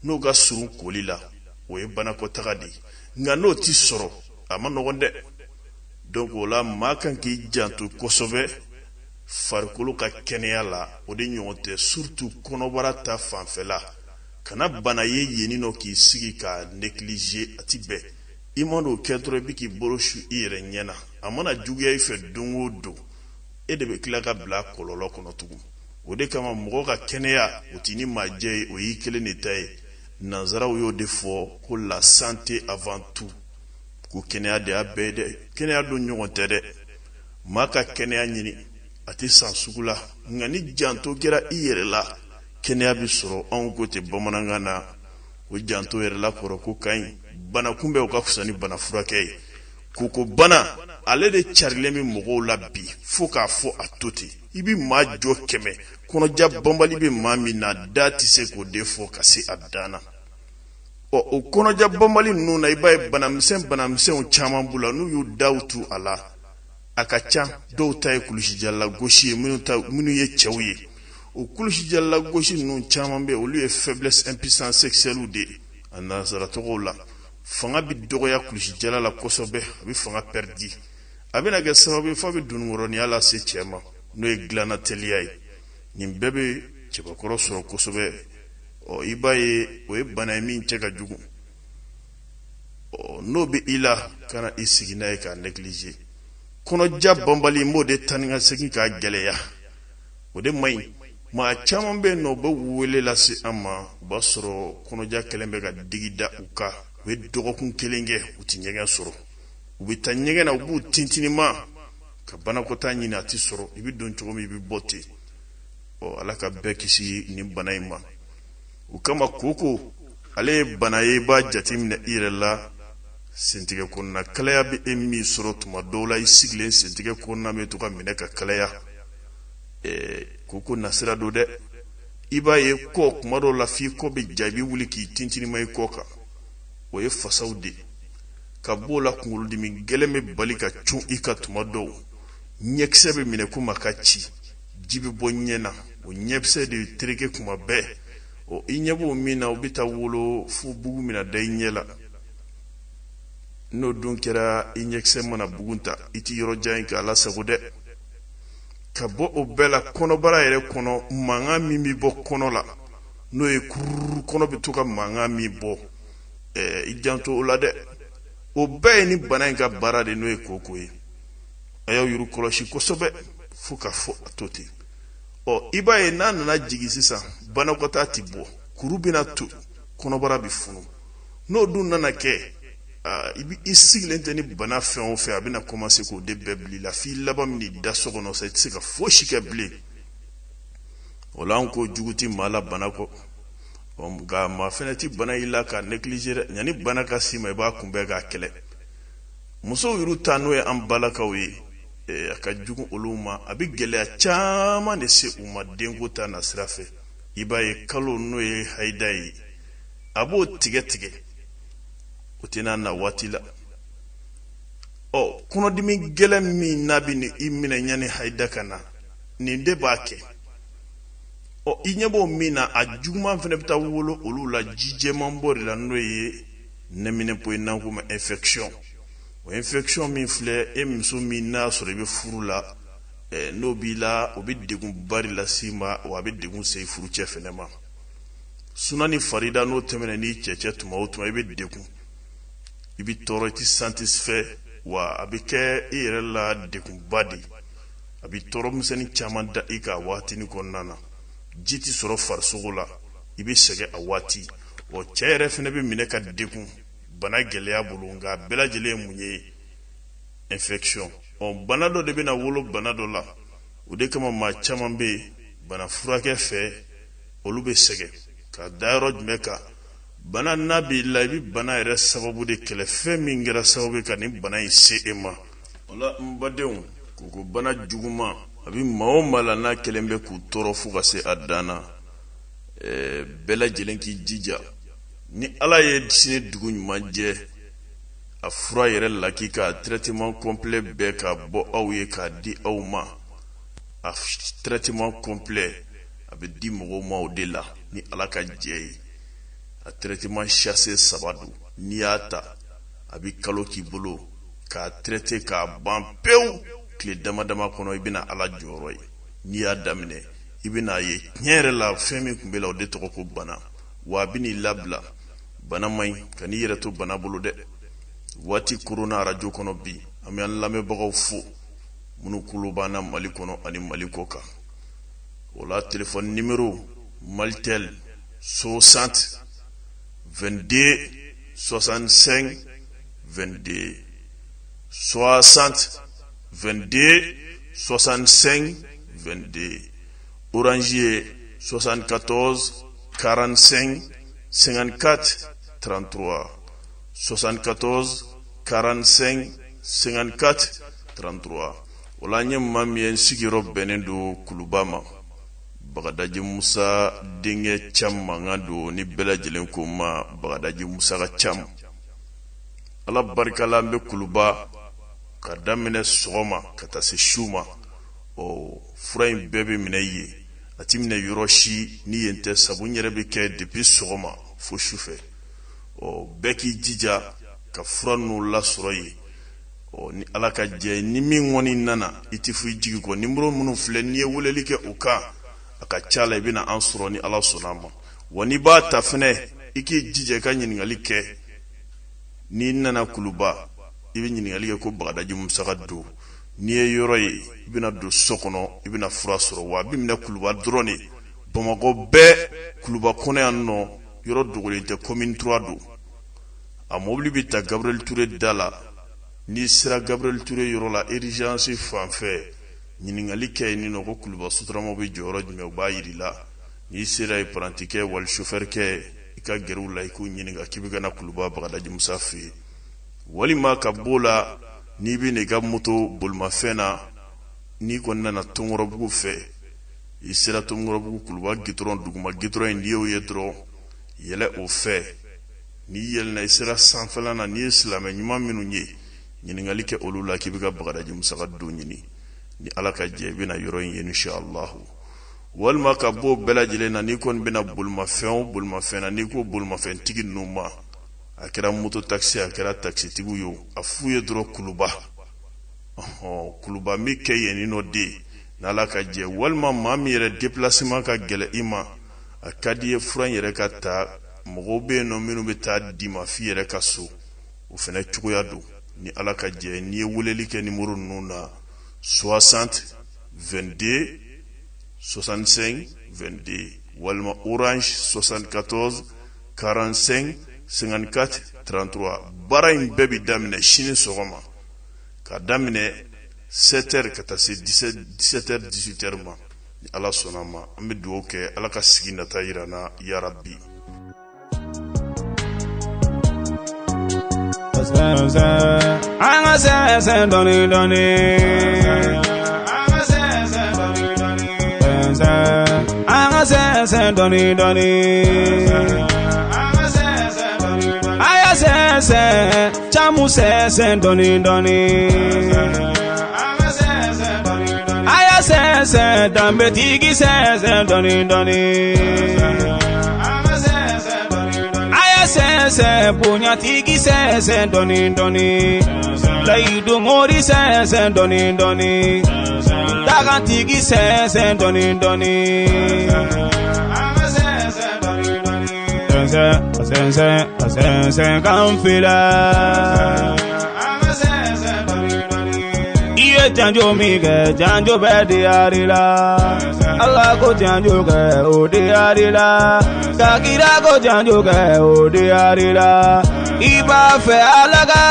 n'o ka surun koli la o ye banakɔtaga de nka n'o ti sɔrɔ a ma nɔgɔn dɛ donc o la maa kan k'i janto kosɛbɛ farikolo ka kɛnɛya la o de ɲɔgɔn tɛ surtout kɔnɔbara ta fanfɛla kana bana ye yeni nɔ k'i sigi ka négliger a ti bɛn i mana o kɛ dɔrɔn i bɛ k'i bolo su i yɛrɛ ɲɛ na a mana juguya i fɛ don o don e de bɛ tila ka bila kɔlɔlɔ kɔnɔ tugun o de kama mɔgɔ ka kɛnɛya o t'i ni maajɛ ye o y'i kelen de ta ye nanzaraw y'o de fɔ ko la santé avant tout ko kɛnɛya de y'a bɛɛ ye dɛ kɛnɛya don ɲɔgɔn tɛ dɛ maa ka kɛnɛya ɲini a tɛ san sugu la nka ni janto kɛra i yɛrɛ la kɛnɛya bɛ sɔrɔ anw ko tɛ bamanankan na o janto yɛrɛ la kɔrɔ ko ka ɲi bana kunbɛn o ka fisa ni bana furakɛ ye koko bana ale de carilen bɛ mɔgɔw la bi fo k'a fɔ a to ten i bɛ maa jɔ 100 kɔnɔja banbali bɛ maa min na da tɛ se k'o de fɔ ka se a dan na o kɔnɔja banbali ninnu na i b'a ye banamisɛnw caman b'u la n'u y'u daw tu a la a ka ca dɔw ta ye kulusijala gosi ye minnu ye cɛw ye o kulusijala gosi ninnu caman bɛ olu ye faiblesse impuissance sexuelle de a nanzara tɔgɔw la fanga bi dɔgɔya kulusijala la kosɛbɛ a bi fanga perdi a bɛna kɛ sababu f'a bɛ dunukɔrɔniya lase cɛ ma n'o ye dilanna teliya ye nin bɛɛ bɛ cɛbakɔrɔ sɔrɔ kosɛbɛ i b'a ye o ye bana ye min cɛ ka jugu n'o bɛ i la kana i sigi n'a ye k'a négliger kɔnɔja banbali m'o de tani ka segin k'a gɛlɛya o de man ɲi maa caman bɛ yen nɔ u bɛ wele lase an ma u b'a sɔrɔ kɔnɔja kɛlen bɛ ka digi da u kan u ye dɔgɔkun 1 kɛ u tɛ ɲɛgɛn sɔrɔ u bɛ taa ɲɛgɛn na u b'u tintinima ka banakɔtaa ɲini a tɛ sɔrɔ i bɛ don cogo min i bɛ bɔ ten ala ka bɛɛ kisi nin bana in ma o kama koko ale ye bana ye i b'a jateminɛ i yɛrɛ la sentigɛ kɔnɔna kalaya bɛ e min sɔrɔ tuma dɔw la i sigilen sentigɛ kɔnɔna bɛ to ka minɛ ka kalaya koko nasira don dɛ i b'a ye kɔ kuma dɔw la f'i kɔ bɛ ja i bɛ wuli k'i tintinima i kɔ kan o ye fasaw de ka b'o la kunkolodimi gɛlɛn bɛ bali ka cun i ka tuma dɔw ɲɛkisɛ bɛ minɛ komi a ka ci ji bɛ bɔ ɲɛ na o ɲɛkisɛ de tereke kuma bɛɛ i ɲɛ b'o min na o bɛ taa wolo fo bugu min na da i ɲɛ la n'o dun kɛra i ɲɛkisɛ mana bugun ta i tɛ yɔrɔ jan in k'a lasago dɛ ka bɔ o bɛɛ la kɔnɔbara yɛrɛ kɔnɔ mankan min bɛ bɔ kɔnɔ la n'o ye kururu kɔnɔ bɛ to ka mankan min bɔ i janto o la dɛ o bɛɛ ye ni bana in ka baara de n'o ye koko ye a y'aw yuru kɔlɔsi kosɛbɛ fo ka fɔ a to ten i b'a ye n'a nana jigin sisan banakɔtaa ti bɔ kuru bɛna to kɔnɔbara bɛ funu n'o dun nana kɛ i sigilen tɛ ni bana fɛn o fɛn a bɛna commencer k'o de bɛɛ bil'i la f'i laban min da so kɔnɔ sa i tɛ se ka fosi kɛ bilen o la an ko jugu ti maa la bana kɔ nka maa fɛnɛ ti bana y'i la k'a négliger dɛ yanni bana ka s'i ma i b'a kunbɛn k'a kɛlɛ musow yɛrɛ ta n'o ye an balakaw ye a ka jugu olu ma a bɛ gɛlɛya caman de se u ma denko ta na sira fɛ i b'a ye kalo n'o ye hayida ye a b'o tigɛ tigɛ o tɛna na waati la kɔnɔdimi gɛlɛn min n'a bɛ i minɛ yanni hayida ka na nin de b'a kɛ i ɲɛ b'o min na a juguman fana bɛ taa wolo olu la ji jɛman bɔ de la n'o ye nɛminɛpo ye n'an ko ma infection o infection min filɛ muso min n'a sɔrɔ i bɛ furu la n'o b'i la o bɛ degun ba de lase ma wa a bɛ degun se furucɛ fana ma sunani farida n'o tɛmɛna n'i cɛ tuma o tuma i bɛ degun i bɛ tɔɔrɔ i tɛ satisfait wa a bɛ kɛ i yɛrɛ la degun ba de a bɛ tɔɔrɔ misɛnnin caman da i kan waatinin kɔnɔna na ji tɛ sɔrɔ farisogo la i bɛ sɛgɛn a waati cɛ yɛrɛ fana bɛ minɛ ka degun bana gɛlɛya bolo nka a bɛɛ lajɛlen ye mun ye infection bana dɔ de bɛna wolo bana dɔ la o de kama maa caman bɛ yen bana furakɛ fɛ olu bɛ sɛgɛn ka da yɔrɔ jumɛn kan bana n'a b'i la i bɛ bana yɛrɛ sababu de kɛlɛ fɛn min kɛra sababu ka nin bana in se e ma o la n badenw koko bana juguma abi mao malana kelembe ku toro fu ka se adana bela jelen ki jija ni ala ye sini dugu ɲuman jɛ a fura yɛrɛ laki ka traitement complet bɛɛ ka bɔ aw ye k'a di aw ma a traitement complet a bɛ di mɔgɔw ma o de la ni ala ka jɛ ye a traitement chassé saba don n'i y'a ta a bɛ kalo k'i bolo k'a traité k'a ban pewu tile dama dama kɔnɔ i bɛna ala jɔyɔrɔ ye n'i y'a daminɛ i bɛna ye tiɲɛ yɛrɛ la fɛn min tun bɛ la o de tɔgɔ ko bana wa a bɛ n'i labila bana man ɲi ka n'i yɛrɛ to bana bolo dɛ waati korona arajo kɔnɔ bi an bɛ an lamɛnbagaw fo minnu kulo b'an na Mali kɔnɔ ani Mali kɔ kan o la téléphone numéro Maltel 60 22 65 22 60 22 65 22 Orange 74 45 54 33 74 45 54 33 wala nye mamien sigiro benendo kulubama Bagadaji Musa dinge cham mangado ni bela jelen ko ma Bagadaji Musa ka cham ala barikala mbe kuluba ka damine sogoma ka ta se shuma o furain bebe minaye atimine yoroshi ni yente sabu nyere be ke depuis sogoma fo shufe o beki jija ka furanu la soroyi o ni ala ka je ni min woni nana itifu jigi ko nimro munu fle ni wuleli ke uka aka chala ibina ansuro ni ala sunama woni ba tafne iki jije ka nyingali ke ni nana kuluba ibi nyingali ke ko Bagadaji Musa ka do ni yoroyi ibina do sokono ibina fura soro wa bimna kuluba drone Bamako be kuluba kone anno yoro dogole te commune 3 do a mobili bita Gabriel Touré dala ni sira Gabriel Touré yoro la urgence fanfɛ ɲiningali kɛ ni no ko kuluba sutramo be joro jumɛ u b'a yiri la ni sira apprenti kɛ wal chauffeur kɛ i ka gɛrɛw la i k'u ɲininka k'i bɛ kana kuluba Bagadaji Musa fɛ walima ka bola ni bi ne ka moto bolimafɛn na ni kɔni nana Tongorobugu fɛ i sera Tongorobugu kuluba gitron duguma gitron in y'o ye dɔrɔn yɛlɛ o fɛ ni yɛlɛna i sera sanfɛla na ni ye silamɛ ɲuman minnu ye ɲiningali kɛ olu la k'i bɛ ka Bagadaji Musa ka don ɲini ni ala ka jɛ i bɛna yɔrɔ in ye inshallah walima ka bɔ bɛɛ lajɛlen na ni kɔni bɛna bolimafɛn o bolimafɛn na ni ko bolimafɛn tigi ninnu ma a kɛra moto taxi a kɛra taxi tigiw ye a f'u ye dɔrɔn kuluba kuluba mi kɛ yen nɔ de n'ala ka jɛ walima maa min yɛrɛ déplacement ka gɛlɛ i ma a ka di ye fura yɛrɛ ka ta mɔgɔw bɛ yen nɔ minnu bɛ taa di ma f'i yɛrɛ ka so o fana cogoya don ni ala ka jɛ n'i ye weleli kɛ numéro ninnu na 60 22 65 22 walima Orange 74 45 54 33 bara in bɛɛ bi daminɛ sini sɔgɔma ka daminɛ 7h ka taa se 17h 18h ma ni ala sɔnna ma an bɛ dugawu kɛ ala ka sigi nata yirana ya rabbi Anga se doni doni anga se doni doni aya se chamu se doni doni aya se dambe tigi se doni doni se punya tigi se doni doni laidu mori se doni doni daga tigi se doni doni se kamfila iye janjo mi ke janjo be di arila Allah ko janjo ke o di arila kakira ko janjo ke o di arila iba fe alaga